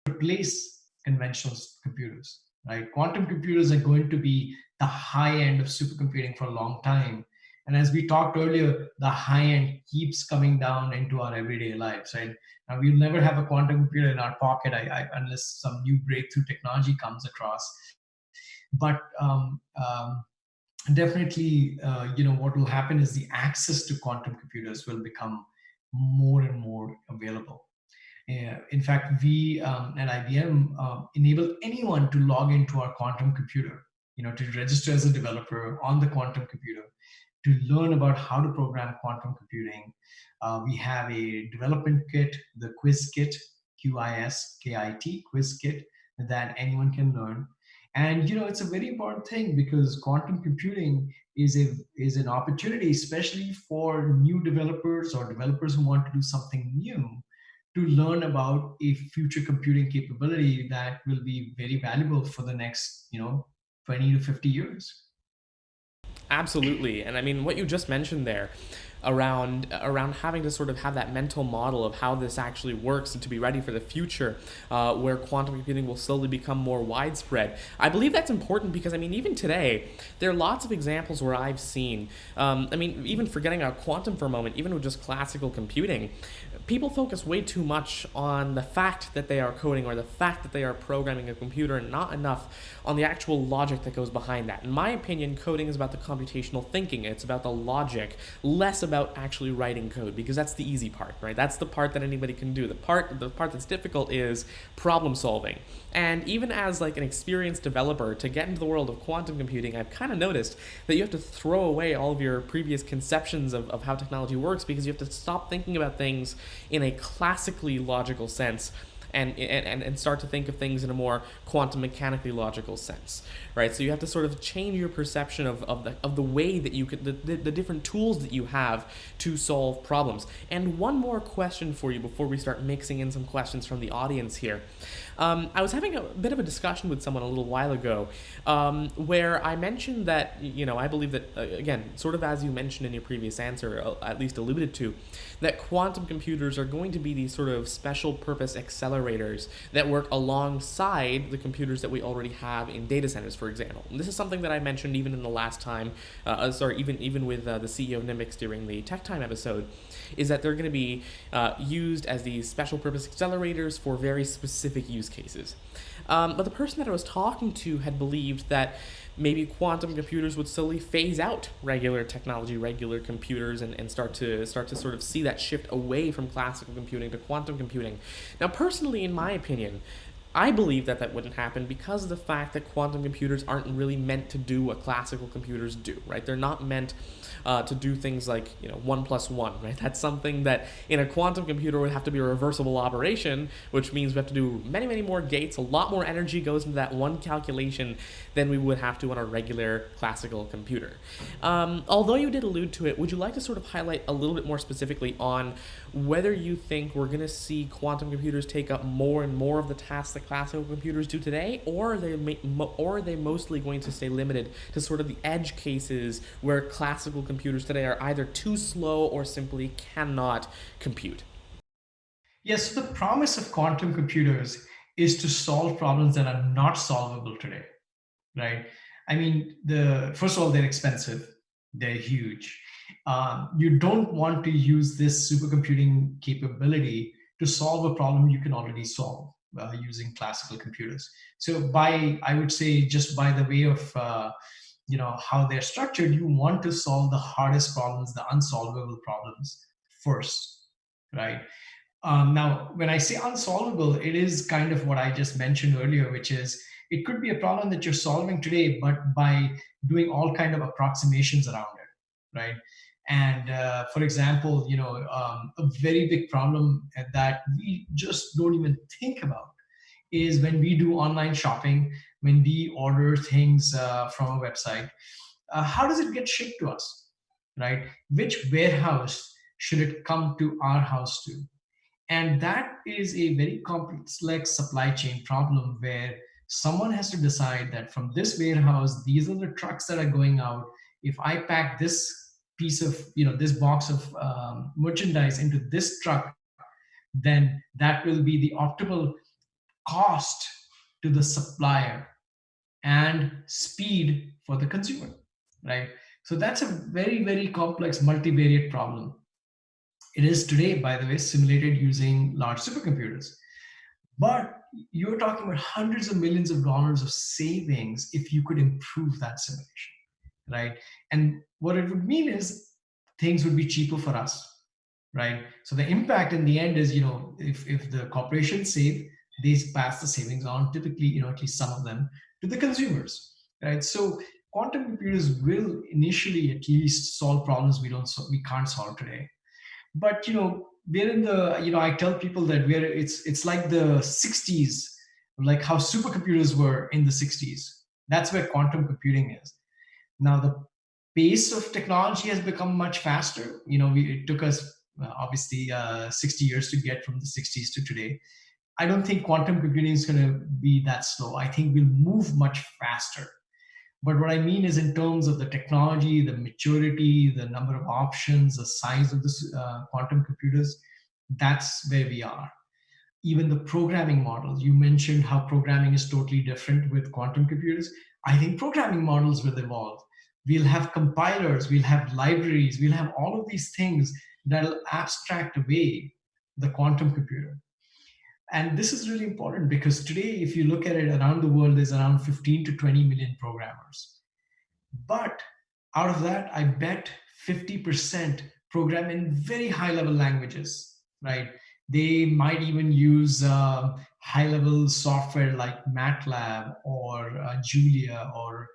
Replace conventional computers, right? Quantum computers are going to be the high end of supercomputing for a long time. And as we talked earlier, the high end keeps coming down into our everyday lives, right? Now, we'll never have a quantum computer in our pocket unless some new breakthrough technology comes across. But definitely, what will happen is the access to quantum computers will become more and more available. In fact, we at IBM enable anyone to log into our quantum computer, to register as a developer on the quantum computer, to learn about how to program quantum computing. We have a development kit, the quiz kit, QISKIT, quiz kit, that anyone can learn. And it's a very important thing because quantum computing is an opportunity, especially for new developers or developers who want to do something new, to learn about a future computing capability that will be very valuable for the next 20 to 50 years. Absolutely. And I mean, what you just mentioned there, around having to sort of have that mental model of how this actually works and to be ready for the future, where quantum computing will slowly become more widespread. I believe that's important because, I mean, even today, there are lots of examples where I've seen, I mean, even forgetting about quantum for a moment, even with just classical computing, people focus way too much on the fact that they are coding or the fact that they are programming a computer and not enough on the actual logic that goes behind that. In my opinion, coding is about the computational thinking. It's about the logic, less about actually writing code, because that's the easy part, right? That's the part that anybody can do. The part that's difficult is problem solving. And even as like an experienced developer, to get into the world of quantum computing, I've kind of noticed that you have to throw away all of your previous conceptions of how technology works, because you have to stop thinking about things in a classically logical sense and start to think of things in a more quantum mechanically logical sense, right? So you have to sort of change your perception of the way that you could the different tools that you have to solve problems. And one more question for you before we start mixing in some questions from the audience here. I was having a bit of a discussion with someone a little while ago, where I mentioned that, I believe that, again, sort of as you mentioned in your previous answer, at least alluded to, that quantum computers are going to be these sort of special purpose accelerators that work alongside the computers that we already have in data centers, for example. And this is something that I mentioned even in the last time, even with the CEO of Nimbix during the Tech Time episode, is that they're going to be used as these special purpose accelerators for very specific use cases. But the person that I was talking to had believed that maybe quantum computers would slowly phase out regular technology, regular computers, and start to sort of see that shift away from classical computing to quantum computing. Now, personally, in my opinion, I believe that wouldn't happen because of the fact that quantum computers aren't really meant to do what classical computers do, right? They're not meant to do things like 1+1, right? That's something that in a quantum computer would have to be a reversible operation, which means we have to do many, many more gates. A lot more energy goes into that one calculation than we would have to on a regular classical computer. Although you did allude to it, would you like to sort of highlight a little bit more specifically on whether you think we're going to see quantum computers take up more and more of the tasks that classical computers do today, or are they mostly going to stay limited to sort of the edge cases where classical computers today are either too slow or simply cannot compute? Yes, so the promise of quantum computers is to solve problems that are not solvable today, right? I mean, the first of all, they're expensive, they're huge. You don't want to use this supercomputing capability to solve a problem you can already solve using classical computers. So, I would say, just by the way of how they're structured, you want to solve the hardest problems, the unsolvable problems first, right? Now, when I say unsolvable, it is kind of what I just mentioned earlier, which is it could be a problem that you're solving today, but by doing all kind of approximations around it, right? And for example, a very big problem that we just don't even think about is when we do online shopping, when we order things from a website, how does it get shipped to us, right? Which warehouse should it come to our house to? And that is a very complex supply chain problem where someone has to decide that from this warehouse, these are the trucks that are going out. If I pack this piece of, this box of merchandise into this truck, then that will be the optimal cost to the supplier and speed for the consumer, right? So that's a very, very complex multivariate problem. It is today, by the way, simulated using large supercomputers. But you're talking about hundreds of millions of dollars of savings if you could improve that simulation, right? And what it would mean is things would be cheaper for us, right? So the impact in the end is, if the corporations save, they pass the savings on, typically, at least some of them, to the consumers, right? So quantum computers will initially at least solve problems we can't solve today. But we're in the I tell people that it's like the 60s, like how supercomputers were in the 60s. That's where quantum computing is now. The pace of technology has become much faster. It took us obviously 60 years to get from the 60s to today. I don't think quantum computing is going to be that slow. I think we'll move much faster. But what I mean is in terms of the technology, the maturity, the number of options, the size of the quantum computers, that's where we are. Even the programming models, you mentioned how programming is totally different with quantum computers. I think programming models will evolve. We'll have compilers, we'll have libraries, we'll have all of these things that'll abstract away the quantum computer. And this is really important because today, if you look at it around the world, there's around 15 to 20 million programmers. But out of that, I bet 50% program in very high level languages, right? They might even use high level software like MATLAB or Julia or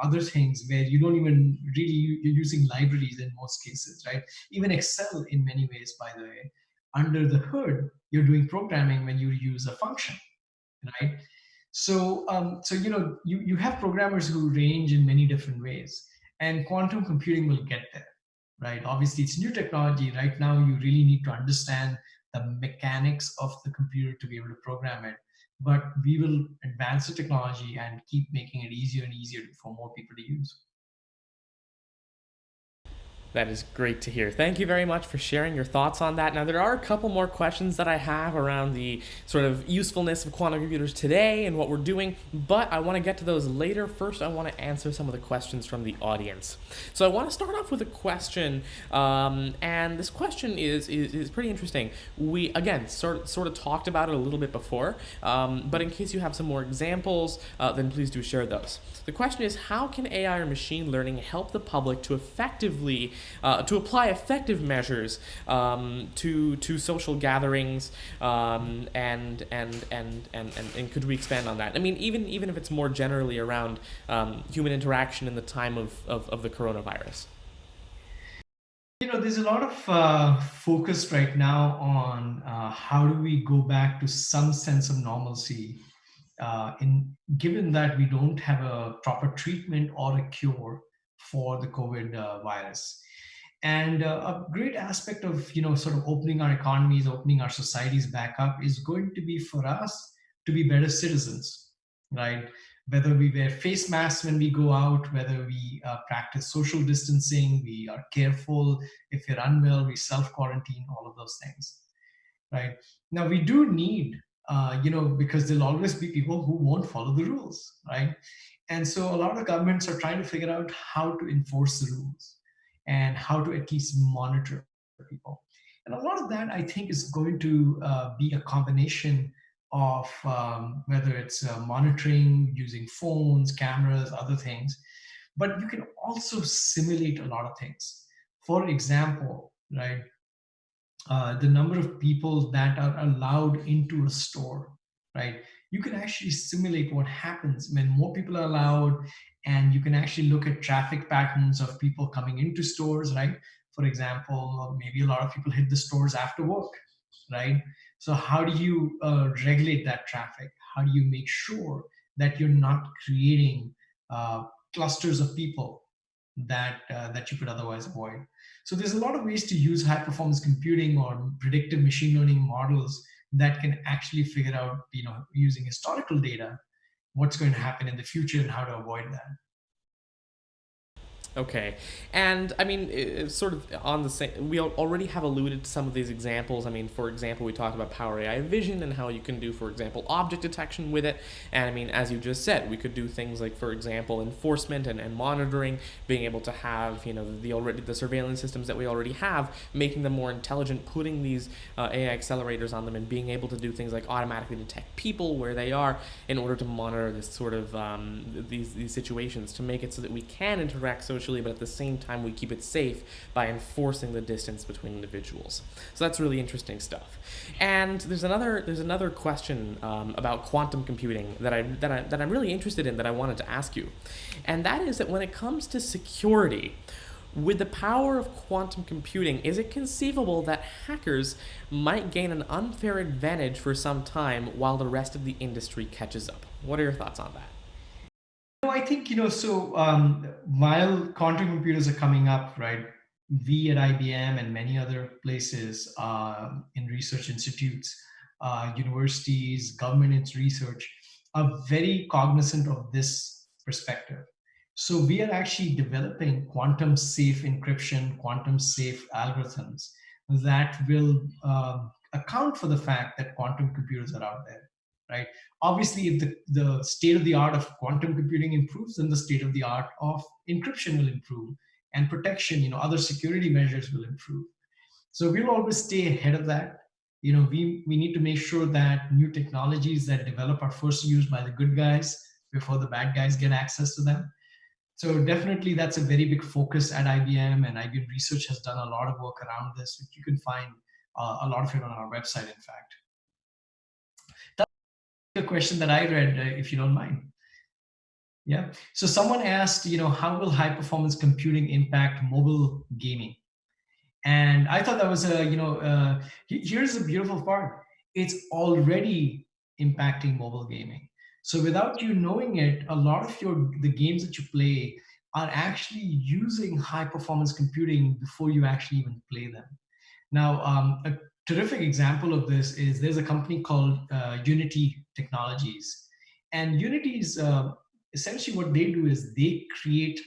other things where you don't even really, you're using libraries in most cases, right? Even Excel in many ways, by the way. Under the hood, you're doing programming when you use a function, right? So you have programmers who range in many different ways, and quantum computing will get there, right? Obviously, it's new technology. Right now, you really need to understand the mechanics of the computer to be able to program it. But we will advance the technology and keep making it easier and easier for more people to use. That is great to hear. Thank you very much for sharing your thoughts on that. Now, there are a couple more questions that I have around the sort of usefulness of quantum computers today and what we're doing, but I want to get to those later. First, I want to answer some of the questions from the audience. So I want to start off with a question, and this question is pretty interesting. We, again, sort of talked about it a little bit before, but in case you have some more examples, then please do share those. The question is, how can AI or machine learning help the public to effectively to apply effective measures to social gatherings, and could we expand on that? I mean, even if it's more generally around human interaction in the time of the coronavirus. There's a lot of focus right now on how do we go back to some sense of normalcy, in given that we don't have a proper treatment or a cure for the COVID virus. And a great aspect of sort of opening our economies, opening our societies back up is going to be for us to be better citizens, right? Whether we wear face masks when we go out, whether we practice social distancing, we are careful. If you're unwell, we self quarantine, all of those things, right? Now we do need, because there'll always be people who won't follow the rules, right? And so a lot of governments are trying to figure out how to enforce the rules and how to at least monitor people. And a lot of that, I think, is going to be a combination of whether it's monitoring using phones, cameras, other things. But you can also simulate a lot of things. For example, right, the number of people that are allowed into a store, right? You can actually simulate what happens when more people are allowed, and you can actually look at traffic patterns of people coming into stores, right? For example, maybe a lot of people hit the stores after work, right? So how do you regulate that traffic? How do you make sure that you're not creating clusters of people that you could otherwise avoid? So there's a lot of ways to use high performance computing or predictive machine learning models that can actually figure out, using historical data, what's going to happen in the future and how to avoid that. Okay, and I mean, it's sort of on the same. We already have alluded to some of these examples. I mean, for example, we talked about Power AI Vision and how you can do, for example, object detection with it. And I mean, as you just said, we could do things like, for example, enforcement and monitoring, being able to have, the surveillance systems that we already have, making them more intelligent, putting these AI accelerators on them, and being able to do things like automatically detect people where they are in order to monitor this sort of these situations, to make it so that we can interact socially, but at the same time we keep it safe by enforcing the distance between individuals. So that's really interesting stuff. And there's another question about quantum computing that I'm really interested in, that I wanted to ask you, and that is that when it comes to security, with the power of quantum computing, is it conceivable that hackers might gain an unfair advantage for some time while the rest of the industry catches up? What are your thoughts on that? No, I think, while quantum computers are coming up, right, we at IBM and many other places, in research institutes, universities, government research, are very cognizant of this perspective. So we are actually developing quantum safe encryption, quantum safe algorithms that will account for the fact that quantum computers are out there, right? Obviously, if the state of the art of quantum computing improves, then the state of the art of encryption will improve, and protection, other security measures will improve. So we'll always stay ahead of that. We need to make sure that new technologies that develop are first used by the good guys before the bad guys get access to them. So definitely that's a very big focus at IBM, and IBM Research has done a lot of work around this, which you can find a lot of it on our website, in fact. That's a question that I read, if you don't mind. Yeah. So someone asked, how will high performance computing impact mobile gaming? And I thought that was here's the beautiful part. It's already impacting mobile gaming. So without you knowing it, a lot of the games that you play are actually using high performance computing before you actually even play them. Now, a terrific example of this is there's a company called Unity Technologies. And Unity's essentially what they do is they create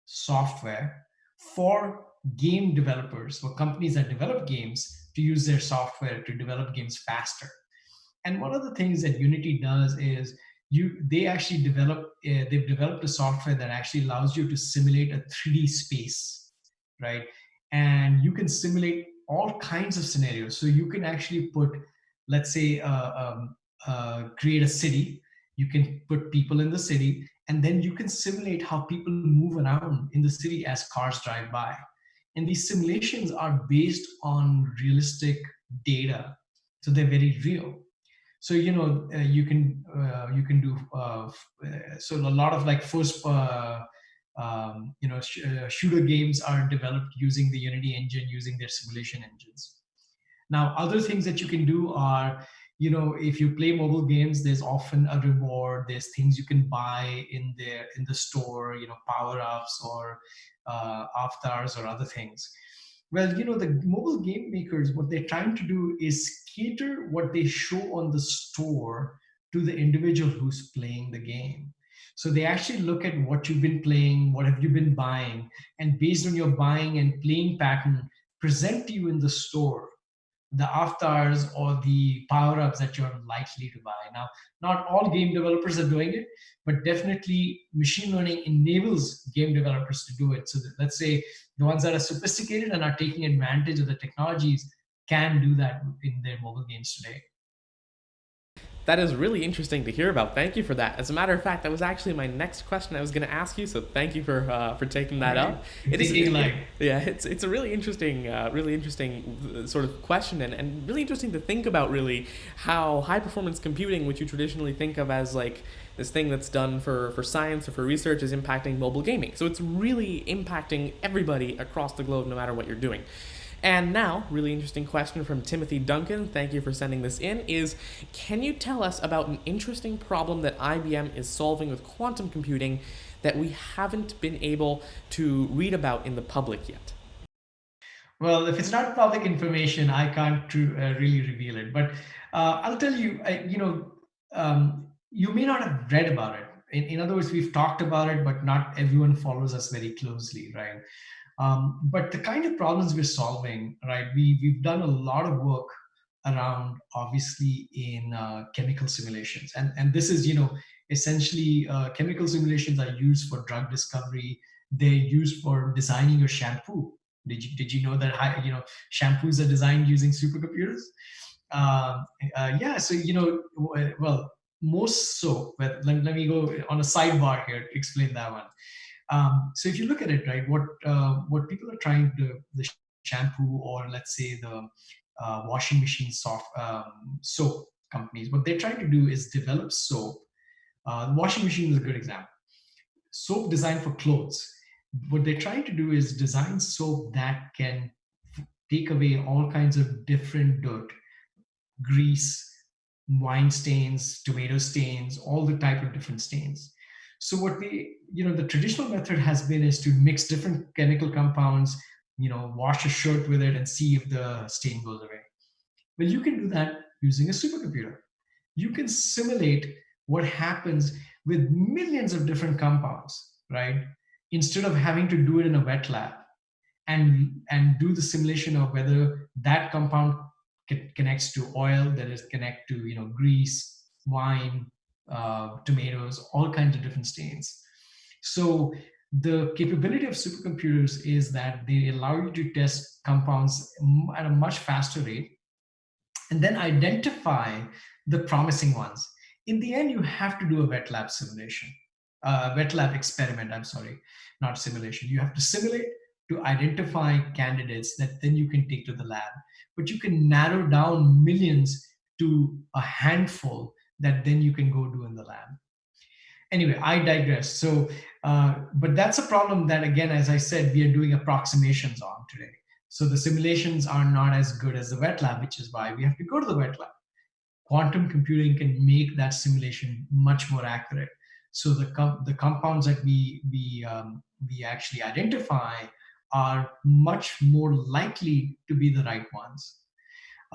software for game developers, for companies that develop games to use their software to develop games faster. And one of the things that Unity does is they've developed a software that actually allows you to simulate a 3D space, right? And you can simulate all kinds of scenarios. So you can actually put, let's say, create a city. You can put people in the city, and then you can simulate how people move around in the city as cars drive by. And these simulations are based on realistic data, so they're very real. So you can do so a lot of like first shooter games are developed using the Unity engine, using their simulation engines. Now, other things that you can do are, if you play mobile games, there's often a reward. There's things you can buy in the store, power ups or avatars or other things. Well, the mobile game makers, what they're trying to do is cater what they show on the store to the individual who's playing the game. So they actually look at what you've been playing, what have you been buying, and based on your buying and playing pattern, present to you in the store the avatars or the power ups that you're likely to buy. Now, not all game developers are doing it, but definitely machine learning enables game developers to do it. So let's say the ones that are sophisticated and are taking advantage of the technologies can do that in their mobile games today. That is really interesting to hear about. Thank you for that. As a matter of fact, that was actually my next question I was going to ask you. So thank you for taking that up. Yeah, it's a really interesting sort of question, and really interesting to think about really how high performance computing, which you traditionally think of as like this thing that's done for science or for research, is impacting mobile gaming. So it's really impacting everybody across the globe, no matter what you're doing. And now, really interesting question from Timothy Duncan, thank you for sending this in, is can you tell us about an interesting problem that IBM is solving with quantum computing that we haven't been able to read about in the public yet? Well, if it's not public information, I can't really reveal it. But I'll tell you, you may not have read about it. In other words, we've talked about it, but not everyone follows us very closely, right? But the kind of problems we're solving, right? We've done a lot of work around, obviously, in chemical simulations, and this is, essentially chemical simulations are used for drug discovery. They're used for designing your shampoo. Did you know that shampoos are designed using supercomputers? Yeah, so well, most soap. But let me go on a sidebar here to explain that one. So if you look at it, right, what people are trying to do, the shampoo or let's say the washing machine soap companies, what they're trying to do is develop soap. The washing machine is a good example. Soap designed for clothes. What they're trying to do is design soap that can take away all kinds of different dirt, grease, wine stains, tomato stains, all the type of different stains. So what the traditional method has been is to mix different chemical compounds, wash a shirt with it and see if the stain goes away. Well, you can do that using a supercomputer. You can simulate what happens with millions of different compounds. right? Instead of having to do it in a wet lab and do the simulation of whether that compound connects to oil, that is connect to grease, wine, tomatoes, all kinds of different stains. So the capability of supercomputers is that they allow you to test compounds at a much faster rate and then identify the promising ones. In the end, you have to do a wet lab simulation, wet lab experiment. I'm sorry, not simulation. You have to simulate to identify candidates that then you can take to the lab. But you can narrow down millions to a handful that then you can go do in the lab. Anyway, I digress. So, but that's a problem that, again, as I said, we are doing approximations on today. So the simulations are not as good as the wet lab, which is why we have to go to the wet lab. Quantum computing can make that simulation much more accurate. So the compounds that we actually identify are much more likely to be the right ones.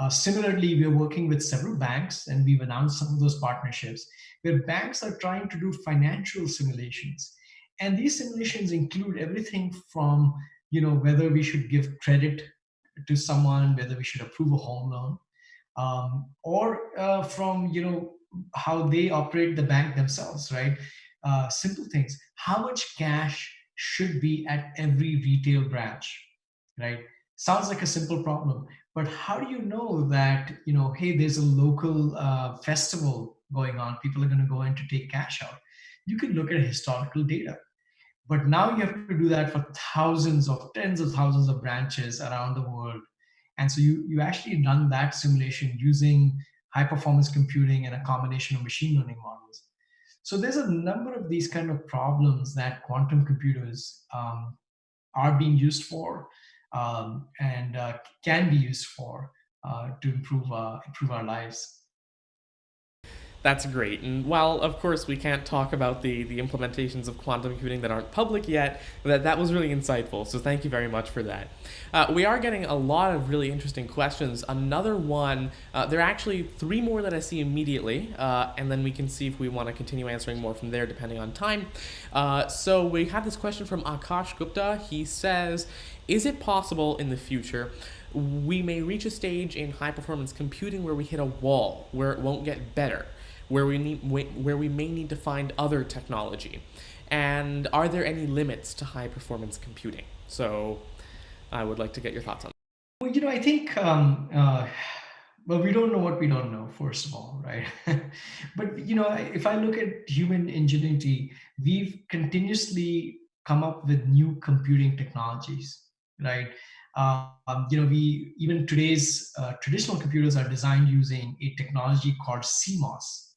Similarly, we are working with several banks, and we've announced some of those partnerships where banks are trying to do financial simulations. And these simulations include everything from, whether we should give credit to someone, whether we should approve a home loan, or from, how they operate the bank themselves, right? Simple things. How much cash should be at every retail branch, right? Sounds like a simple problem, but how do you know that, hey, there's a local festival going on, people are going to go in to take cash out? You can look at historical data, but now you have to do that for thousands of tens of thousands of branches around the world. And so you actually run that simulation using high performance computing and a combination of machine learning models. So there's a number of these kind of problems that quantum computers are being used for, and can be used for, to improve our lives. That's great. And while, of course, we can't talk about the implementations of quantum computing that aren't public yet, that was really insightful. So thank you very much for that. We are getting a lot of really interesting questions. Another one, there are actually three more that I see immediately, and then we can see if we want to continue answering more from there depending on time. So we have this question from Akash Gupta. He says, is it possible in the future we may reach a stage in high performance computing where we hit a wall, where it won't get better, where we may need to find other technology? And are there any limits to high performance computing? So I would like to get your thoughts on that. Well, I think, well, we don't know what we don't know, first of all, right? But, if I look at human ingenuity, we've continuously come up with new computing technologies, right? We even today's traditional computers are designed using a technology called CMOS.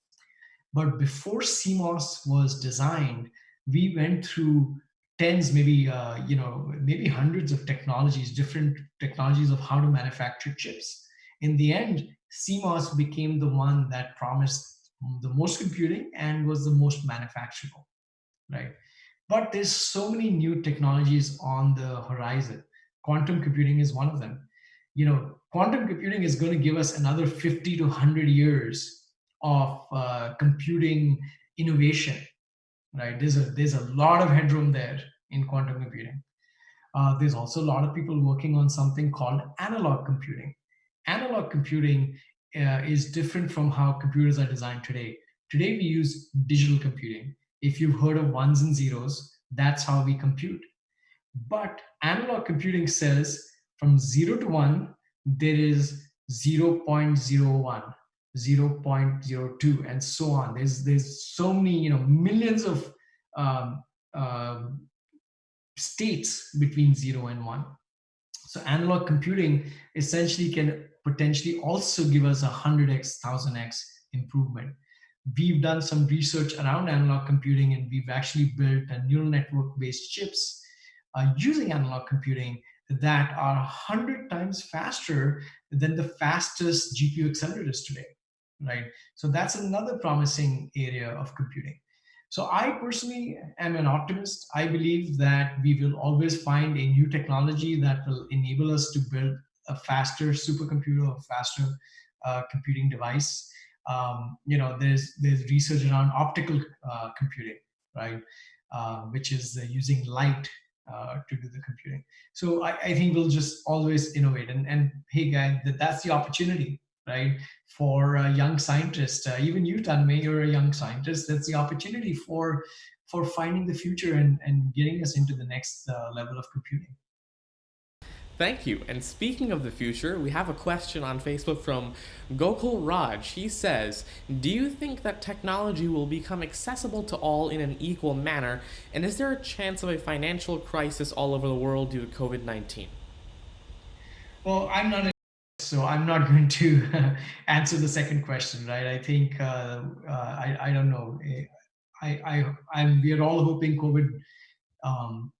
But before CMOS was designed, we went through tens, maybe hundreds of technologies, different technologies of how to manufacture chips. In the end, CMOS became the one that promised the most computing and was the most manufacturable, right? But there's so many new technologies on the horizon. Quantum computing is one of them. Quantum computing is going to give us another 50 to 100 years of computing innovation, right? There's a lot of headroom there in quantum computing. There's also a lot of people working on something called analog computing. Analog computing is different from how computers are designed today. Today we use digital computing. If you've heard of ones and zeros, that's how we compute. But analog computing says from 0 to 1, there is 0.01, 0.02, and so on. There's so many, millions of um, states between 0 and 1. So analog computing essentially can potentially also give us 100x, 1000x improvement. We've done some research around analog computing, and we've actually built a neural network based chips using analog computing that are 100 times faster than the fastest GPU accelerators today, right? So that's another promising area of computing. So I personally am an optimist. I believe that we will always find a new technology that will enable us to build a faster supercomputer, a faster computing device. There's research around optical computing, right? which is using light to do the computing. So I think we'll just always innovate. And hey, guys, that's the opportunity, right? For young scientists, even you, Tanmay, you're a young scientist. That's the opportunity for finding the future and getting us into the next level of computing. Thank you. And speaking of the future, we have a question on Facebook from Gokul Raj. He says, do you think that technology will become accessible to all in an equal manner? And is there a chance of a financial crisis all over the world due to COVID 19? Well, I'm not so I'm not going to answer the second question, right? I think I don't know. We are all hoping COVID um,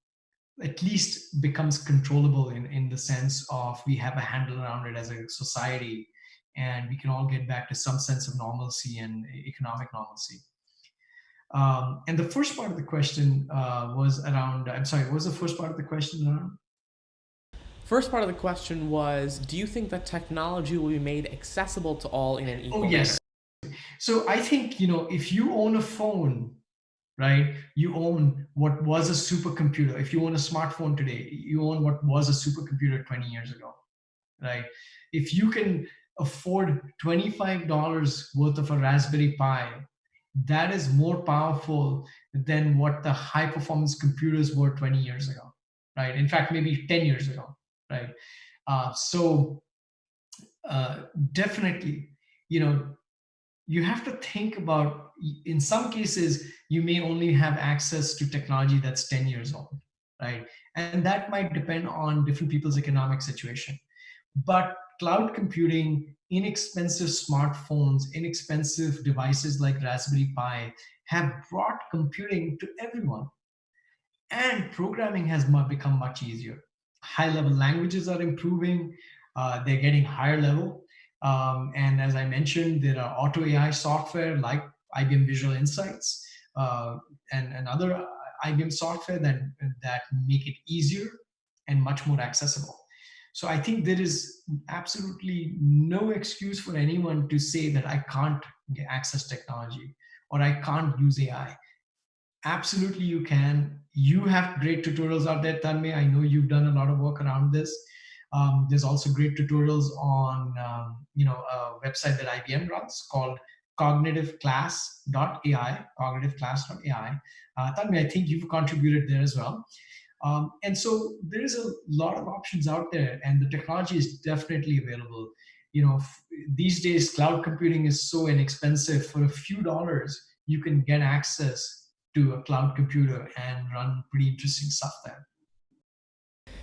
at least becomes controllable in the sense of we have a handle around it as a society, and we can all get back to some sense of normalcy and economic normalcy. And the first part of the question was around. I'm sorry. What was the first part of the question around? First part of the question was, do you think that technology will be made accessible to all in an Oh equal manner? yes. So I think if you own a phone, right, you own what was a supercomputer. If you own a smartphone today, you own what was a supercomputer 20 years ago, right? If you can afford $25 worth of a Raspberry Pi, that is more powerful than what the high performance computers were 20 years ago, right? In fact, maybe 10 years ago, right? So uh, definitely, you know, you have to think about, in some cases you may only have access to technology that's 10 years old, right? And that might depend on different people's economic situation. But cloud computing, inexpensive smartphones, inexpensive devices like Raspberry Pi have brought computing to everyone, and programming has become much easier. High level languages are improving, they're getting higher level. And as I mentioned, there are auto AI software like IBM Visual Insights and other IBM software that make it easier and much more accessible. So I think there is absolutely no excuse for anyone to say that I can't access technology or I can't use AI. Absolutely, you can. You have great tutorials out there, Tanmay. I know you've done a lot of work around this. There's also great tutorials on a website that IBM runs called cognitiveclass.ai. Cognitiveclass.ai. Tanmay, I think you've contributed there as well. And so there is a lot of options out there, and the technology is definitely available. These days, cloud computing is so inexpensive. For a few dollars, you can get access to a cloud computer and run pretty interesting stuff there.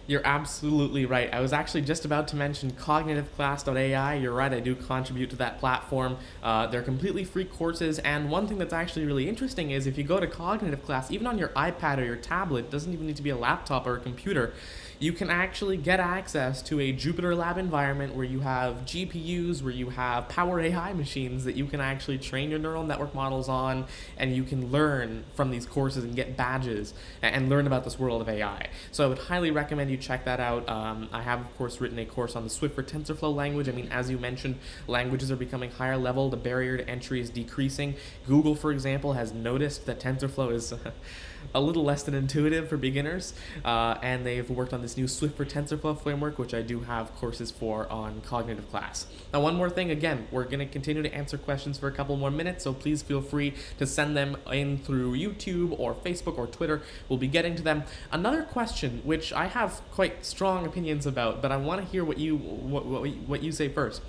You're absolutely right. I was actually just about to mention cognitiveclass.ai. You're right, I do contribute to that platform. They're completely free courses, and one thing that's actually really interesting is if you go to Cognitive Class, even on your iPad or your tablet, it doesn't even need to be a laptop or a computer, you can actually get access to a Jupyter Lab environment where you have GPUs, where you have Power AI machines that you can actually train your neural network models on, and you can learn from these courses and get badges and learn about this world of AI. So I would highly recommend you check that out. I have, of course, written a course on the Swift for TensorFlow language. I mean, as you mentioned, languages are becoming higher level. The barrier to entry is decreasing. Google, for example, has noticed that TensorFlow is a little less than intuitive for beginners, and they've worked on this new Swift for TensorFlow framework, which I do have courses for on Cognitive Class. Now, one more thing, again, we're going to continue to answer questions for a couple more minutes, so please feel free to send them in through YouTube or Facebook or Twitter. We'll be getting to them. Another question, which I have quite strong opinions about, but I want to hear what you say first.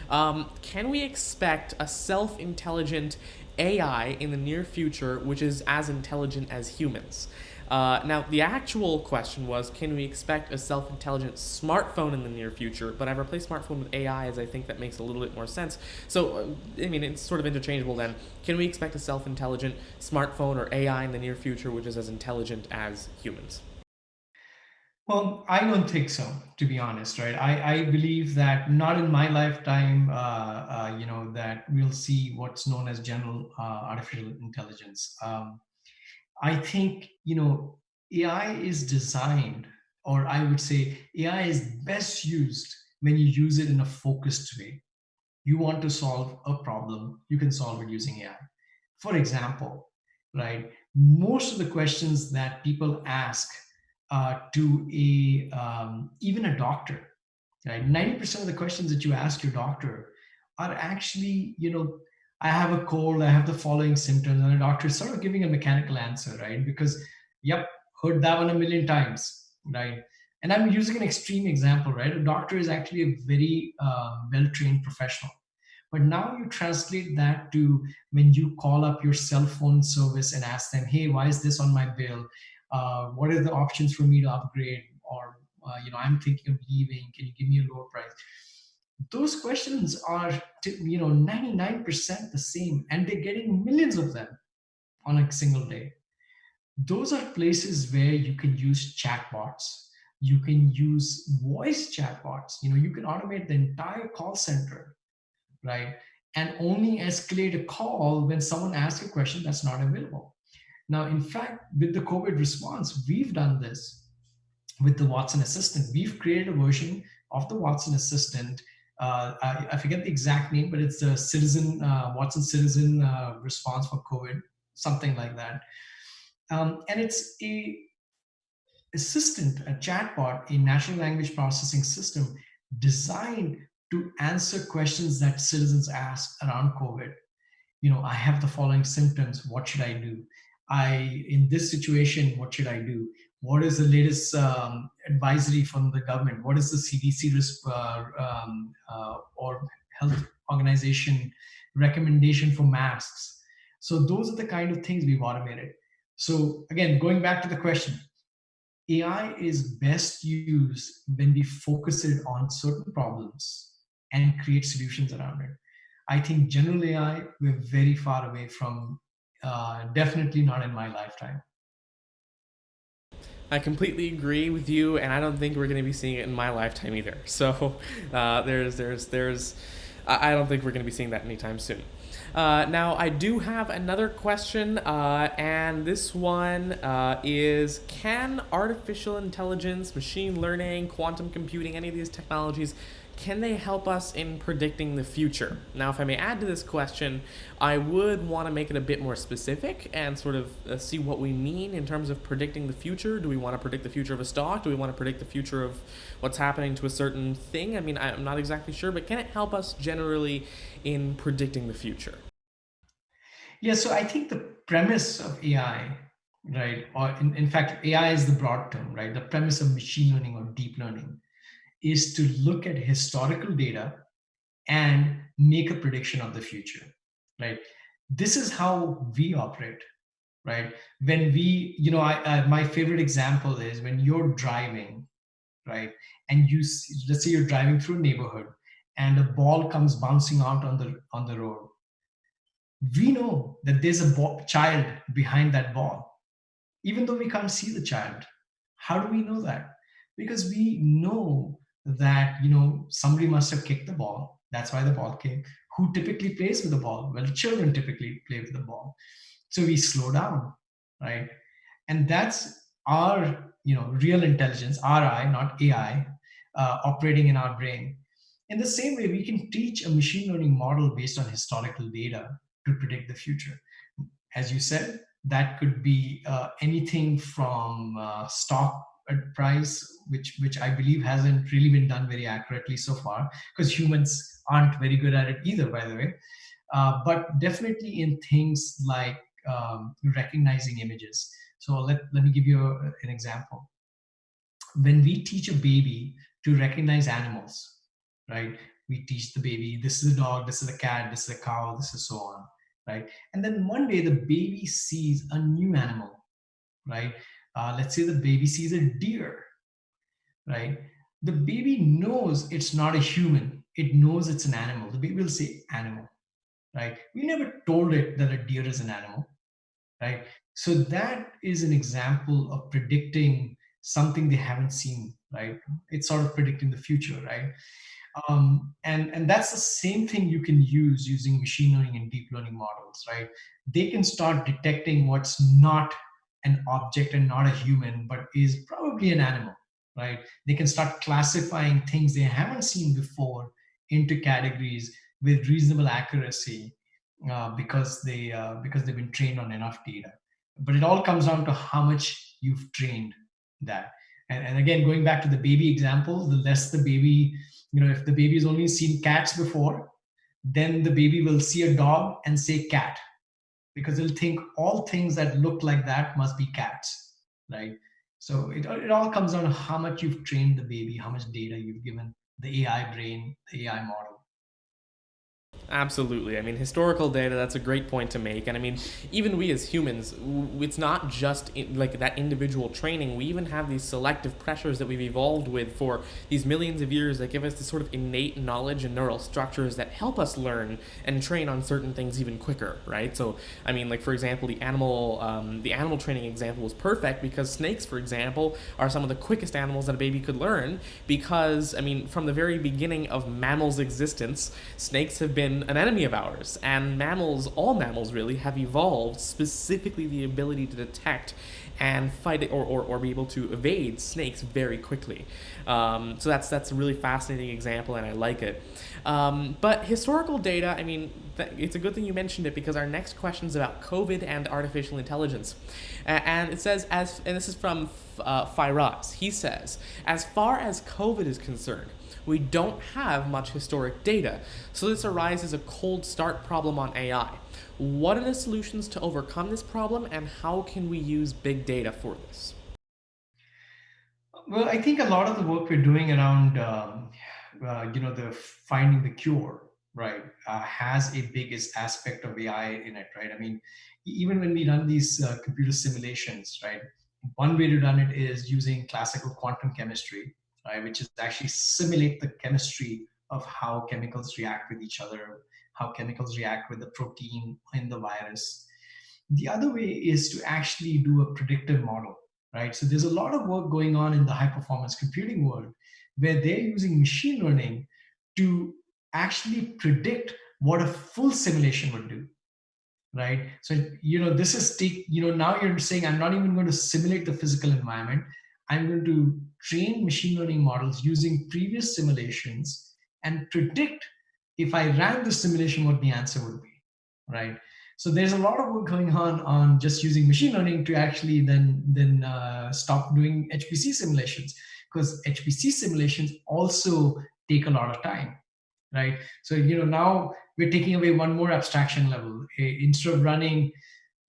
Can we expect a self-intelligent AI in the near future which is as intelligent as humans? Now, the actual question was, can we expect a self-intelligent smartphone in the near future? But I've replaced smartphone with AI as I think that makes a little bit more sense. So, I mean, it's sort of interchangeable then. Can we expect a self-intelligent smartphone or AI in the near future which is as intelligent as humans? Well, I don't think so, to be honest, right? I believe that not in my lifetime, that we'll see what's known as general artificial intelligence. I think, AI is designed, or I would say AI is best used when you use it in a focused way. You want to solve a problem, you can solve it using AI. For example, right? most of the questions that people ask to a even a doctor, right? 90% of the questions that you ask your doctor are actually, I have a cold, I have the following symptoms, and the doctor is sort of giving a mechanical answer, right? Because, yep, heard that one a million times, right? And I'm using an extreme example, right? A doctor is actually a very well trained professional. But now you translate that to when you call up your cell phone service and ask them, hey, why is this on my bill? What are the options for me to upgrade? Or, I'm thinking of leaving. Can you give me a lower price? Those questions are, 99% the same, and they're getting millions of them on a single day. Those are places where you can use chatbots. You can use voice chatbots. You can automate the entire call center, right? And only escalate a call when someone asks a question that's not available. Now, in fact, with the COVID response, we've done this with the Watson Assistant. We've created a version of the Watson Assistant. I forget the exact name, but it's the Citizen Watson Citizen response for COVID, something like that. And it's a assistant, a chatbot, a natural language processing system designed to answer questions that citizens ask around COVID. I have the following symptoms. What should I do? In this situation, what should I do? What is the latest advisory from the government? What is the CDC or health organization recommendation for masks? So those are the kind of things we've automated. So again, going back to the question, AI is best used when we focus it on certain problems and create solutions around it. I think general AI, we're very far away from, definitely not in my lifetime. I completely agree with you, and I don't think we're going to be seeing it in my lifetime either. So I don't think we're going to be seeing that anytime soon. Now, I do have another question, and this one is: can artificial intelligence, machine learning, quantum computing, any of these technologies, can they help us in predicting the future? Now, if I may add to this question, I would want to make it a bit more specific and sort of see what we mean in terms of predicting the future. Do we want to predict the future of a stock? Do we want to predict the future of what's happening to a certain thing? I mean, I'm not exactly sure, but can it help us generally in predicting the future? Yeah, so I think the premise of AI, right, or in fact, AI is the broad term, right? The premise of machine learning or deep learning is to look at historical data and make a prediction of the future, right? This is how we operate, right? When we, my favorite example is when you're driving, right? And let's say you're driving through a neighborhood and a ball comes bouncing out on the road. We know that there's a child behind that ball, even though we can't see the child. How do we know that? Because we know that somebody must have kicked the ball. That's why the ball came. Who typically plays with the ball? Well, children typically play with the ball. So we slow down, right? And that's our real intelligence, RI, not AI, operating in our brain. In the same way, we can teach a machine learning model based on historical data to predict the future. As you said, that could be anything from stock price, which I believe hasn't really been done very accurately so far, because humans aren't very good at it either, by the way. But definitely in things like recognizing images. So let me give you an example. When we teach a baby to recognize animals, right? We teach the baby, this is a dog, this is a cat, this is a cow, this is so on, right? And then one day the baby sees a new animal, right? Let's say the baby sees a deer, right? The baby knows it's not a human. It knows it's an animal. The baby will say animal, right? We never told it that a deer is an animal, right? So that is an example of predicting something they haven't seen, right? It's sort of predicting the future, right? And that's the same thing you can use using machine learning and deep learning models, right? They can start detecting what's not an object and not a human, but is probably an animal, right? They can start classifying things they haven't seen before into categories with reasonable accuracy because they've been trained on enough data. but it all comes down to how much you've trained that. And again, going back to the baby example, the less the baby, if the baby's only seen cats before, then the baby will see a dog and say cat, because it'll think all things that look like that must be cats, right? So it all comes down to how much you've trained the baby, how much data you've given the AI brain, the AI model. Absolutely. I mean, historical data, that's a great point to make. And I mean, even we as humans, it's not just like that individual training. We even have these selective pressures that we've evolved with for these millions of years that give us this sort of innate knowledge and neural structures that help us learn and train on certain things even quicker, right? So, I mean, like for example, the animal training example was perfect because snakes, for example, are some of the quickest animals that a baby could learn because, I mean, from the very beginning of mammals' existence, snakes have been an enemy of ours. And mammals, all mammals really, have evolved specifically the ability to detect and fight it, or be able to evade snakes very quickly. So that's a really fascinating example, and I like it. But historical data, I mean, it's a good thing you mentioned it because our next question is about COVID and artificial intelligence. And it says, and this is from Firaz. He says, as far as COVID is concerned, we don't have much historic data, so this arises a cold start problem on AI. What are the solutions to overcome this problem, and how can we use big data for this? Well, I think a lot of the work we're doing around, the finding the cure, right, has a biggest aspect of AI in it, right? I mean, even when we run these computer simulations, right, one way to run it is using classical quantum chemistry, right, which is actually simulate the chemistry of how chemicals react with each other, how chemicals react with the protein in the virus. The other way is to actually do a predictive model, right? So there's a lot of work going on in the high performance computing world where they're using machine learning to actually predict what a full simulation would do, right? So this is now you're saying I'm not even going to simulate the physical environment. I'm going to train machine learning models using previous simulations and predict if I ran the simulation what the answer would be, right? So there's a lot of work going on just using machine learning to actually then stop doing HPC simulations, because HPC simulations also take a lot of time, right? So now we're taking away one more abstraction level. Instead of running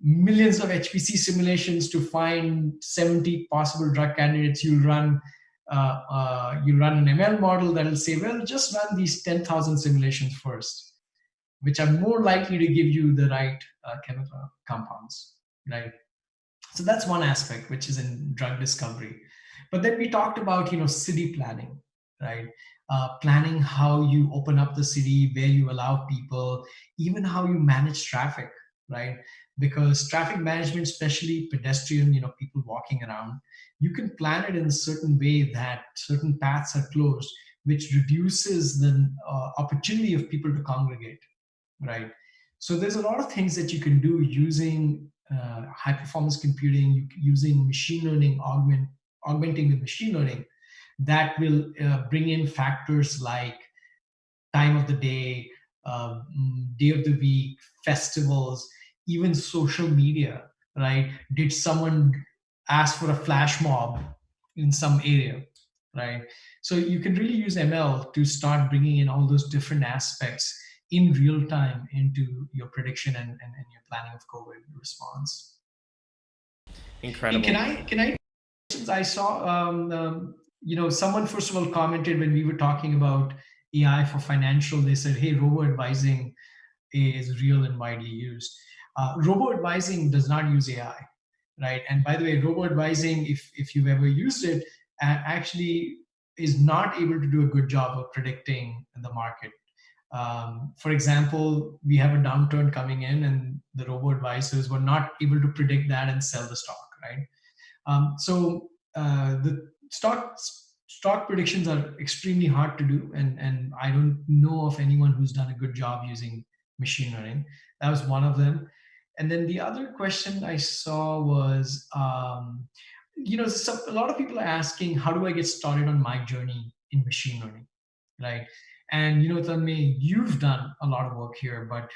millions of HPC simulations to find 70 possible drug candidates, you run an ML model that'll say, well, just run these 10,000 simulations first, which are more likely to give you the right chemical compounds, right? So that's one aspect, which is in drug discovery. But then we talked about, city planning, right? Planning how you open up the city, where you allow people, even how you manage traffic, right? Because traffic management, especially pedestrian, people walking around, you can plan it in a certain way that certain paths are closed, which reduces the opportunity of people to congregate, right? So there's a lot of things that you can do using high performance computing, using machine learning, augmenting with machine learning, that will bring in factors like time of the day, day of the week, festivals, even social media, right? Did someone ask for a flash mob in some area, right? So you can really use ML to start bringing in all those different aspects in real time into your prediction and your planning of COVID response. And Incredible. can I since I saw, someone first of all commented when we were talking about AI for financial. They said, "Hey, robo advising is real and widely used." Robo advising does not use AI, right? And by the way, robo advising, if you've ever used it, actually is not able to do a good job of predicting the market. For example, we have a downturn coming in, and the robo advisors were not able to predict that and sell the stock, right? So the stock predictions are extremely hard to do, and I don't know of anyone who's done a good job using machine learning. That was one of them. And then the other question I saw was, a lot of people are asking, how do I get started on my journey in machine learning, right? And Tanmay, you've done a lot of work here, but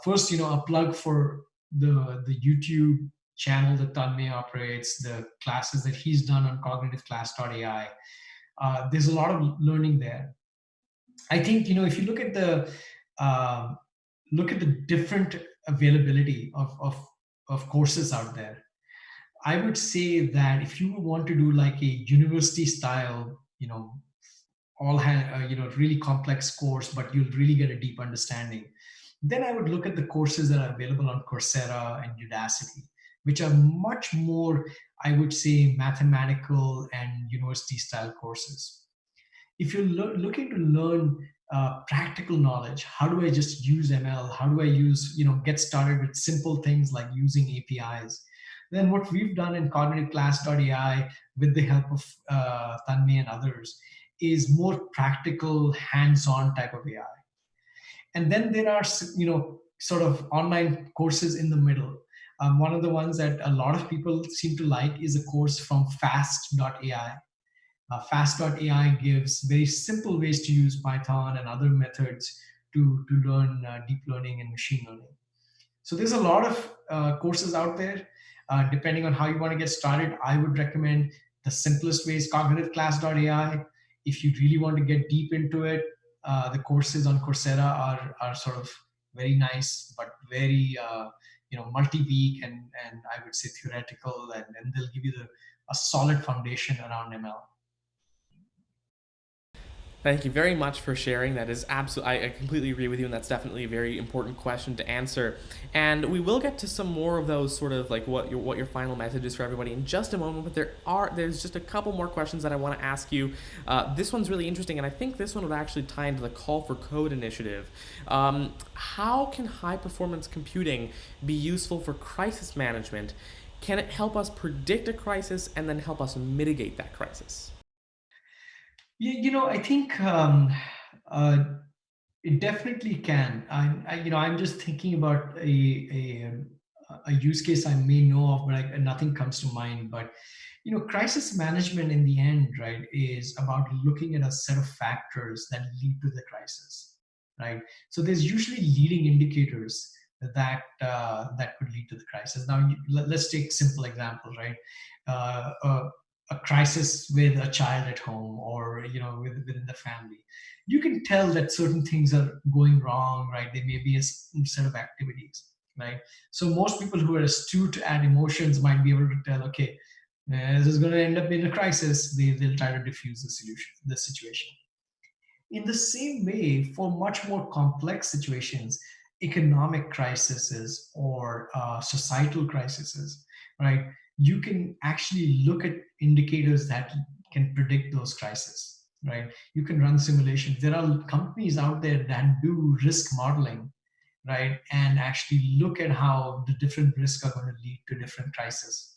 first, a plug for the YouTube channel that Tanmay operates, the classes that he's done on cognitiveclass.ai. There's a lot of learning there. I think, if you uh, look at the different availability of courses out there, I would say that if you want to do like a university style, really complex course, but you'll really get a deep understanding, then I would look at the courses that are available on Coursera and Udacity, which are much more, I would say, mathematical and university style courses. If you're looking to learn practical knowledge, how do I just use ML? How do I get started with simple things like using APIs? Then what we've done in cognitiveclass.ai with the help of Tanmay and others is more practical, hands-on type of AI. And then there are, sort of online courses in the middle. One of the ones that a lot of people seem to like is a course from fast.ai. Fast.ai gives very simple ways to use Python and other methods to learn deep learning and machine learning. So there's a lot of courses out there. Depending on how you want to get started, I would recommend the simplest way is cognitiveclass.ai. If you really want to get deep into it, the courses on Coursera are sort of very nice, but very multi-week and I would say theoretical, and they'll give you a solid foundation around ML. Thank you very much for sharing. That is absolutely, I completely agree with you, and that's definitely a very important question to answer. And we will get to some more of those sort of like what your final message is for everybody in just a moment. But there's just a couple more questions that I want to ask you. This one's really interesting, and I think this one would actually tie into the Call for Code initiative. How can high performance computing be useful for crisis management? Can it help us predict a crisis and then help us mitigate that crisis? Yeah, I think uh, it definitely can. I'm just thinking about a use case I may know of, but nothing comes to mind. But crisis management in the end, right, is about looking at a set of factors that lead to the crisis, right? So there's usually leading indicators that could lead to the crisis. Now, let's take simple examples, right? A crisis with a child at home, or within the family, you can tell that certain things are going wrong, right? There may be a set of activities, right? So most people who are astute at emotions might be able to tell, okay, this is going to end up in a crisis. They'll try to diffuse the situation. In the same way, for much more complex situations, economic crises or societal crises, right? You can actually look at indicators that can predict those crises, right? You can run simulations. There are companies out there that do risk modeling, right? And actually look at how the different risks are going to lead to different crises.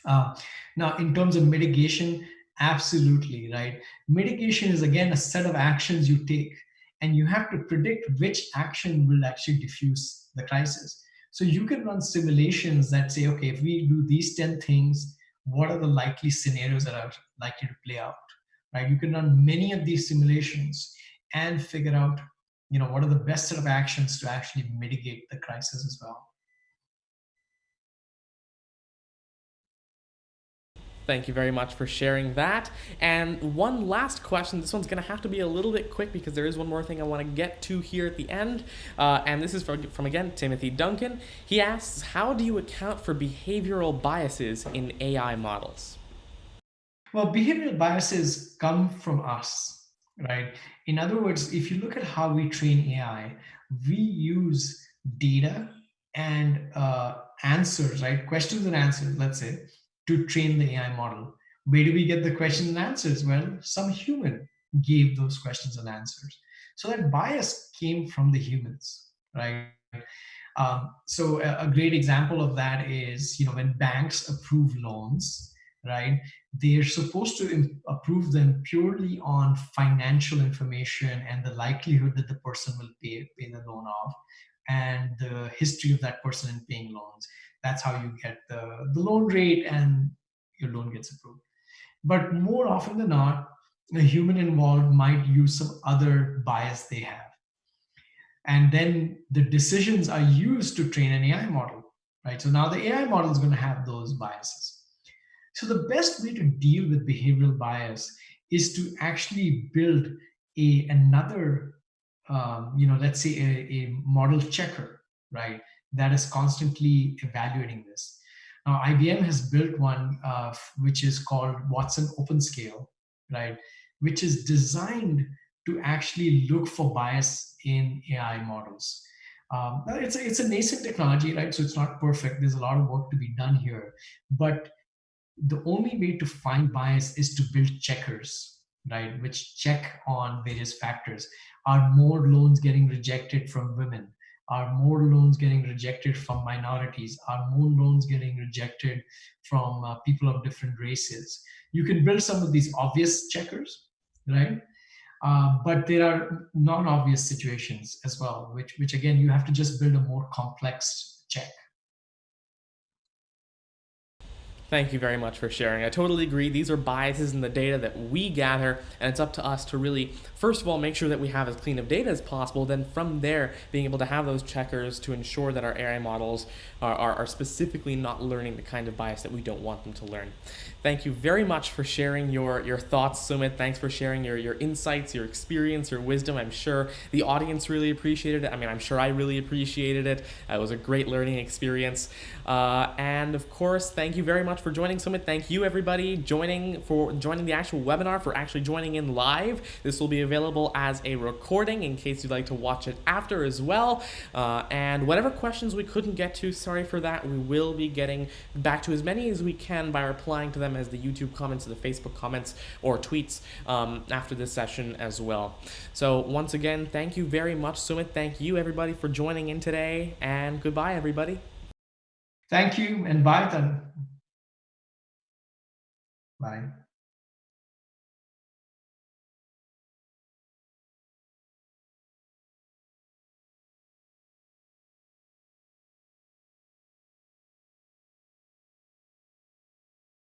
uh, Now, in terms of mitigation, absolutely, right? Mitigation is again a set of actions you take, and you have to predict which action will actually diffuse the crisis. So you can run simulations that say, okay, if we do these 10 things, what are the likely scenarios that are likely to play out, right? You can run many of these simulations and figure out, what are the best set of actions to actually mitigate the crisis as well. Thank you very much for sharing that. And one last question. This one's going to have to be a little bit quick because there is one more thing I want to get to here at the end. And this is from again, Timothy Duncan. He asks, how do you account for behavioral biases in AI models? Well, behavioral biases come from us, right? In other words, if you look at how we train AI, we use data and answers, right? Questions and answers, let's say, to train the AI model. Where do we get the questions and answers? Well, some human gave those questions and answers. So that bias came from the humans, right? So a great example of that is, when banks approve loans, right? They're supposed to approve them purely on financial information and the likelihood that the person will pay the loan off, and the history of that person in paying loans. That's how you get the loan rate, and your loan gets approved. But more often than not, a human involved might use some other bias they have. And then the decisions are used to train an AI model. right? So now the AI model is going to have those biases. So the best way to deal with behavioral bias is to actually build another, let's say a model checker, right? That is constantly evaluating this. Now, IBM has built one which is called Watson OpenScale, right? Which is designed to actually look for bias in AI models. It's a nascent technology, right? So it's not perfect. There's a lot of work to be done here, but the only way to find bias is to build checkers, right? Which check on various factors. Are more loans getting rejected from women? Are more loans getting rejected from minorities? Are more loans getting rejected from people of different races? You can build some of these obvious checkers, right? But there are non-obvious situations as well, which again you have to just build a more complex check. Thank you very much for sharing. I totally agree. These are biases in the data that we gather, and it's up to us to really, first of all, make sure that we have as clean of data as possible. Then from there, being able to have those checkers to ensure that our AI models are specifically not learning the kind of bias that we don't want them to learn. Thank you very much for sharing your thoughts, Sumit. Thanks for sharing your insights, your experience, your wisdom. I'm sure the audience really appreciated it. I mean, I'm sure I really appreciated it. It was a great learning experience. And of course, thank you very much for joining, Sumit. Thank you, everybody, for joining the actual webinar, for actually joining in live. This will be available as a recording in case you'd like to watch it after as well. And whatever questions we couldn't get to, sorry for that. We will be getting back to as many as we can by replying to them as the YouTube comments, the Facebook comments, or tweets after this session as well. So once again, thank you very much, Sumit. Thank you, everybody, for joining in today, and goodbye, everybody. Thank you, and bye then. Bye.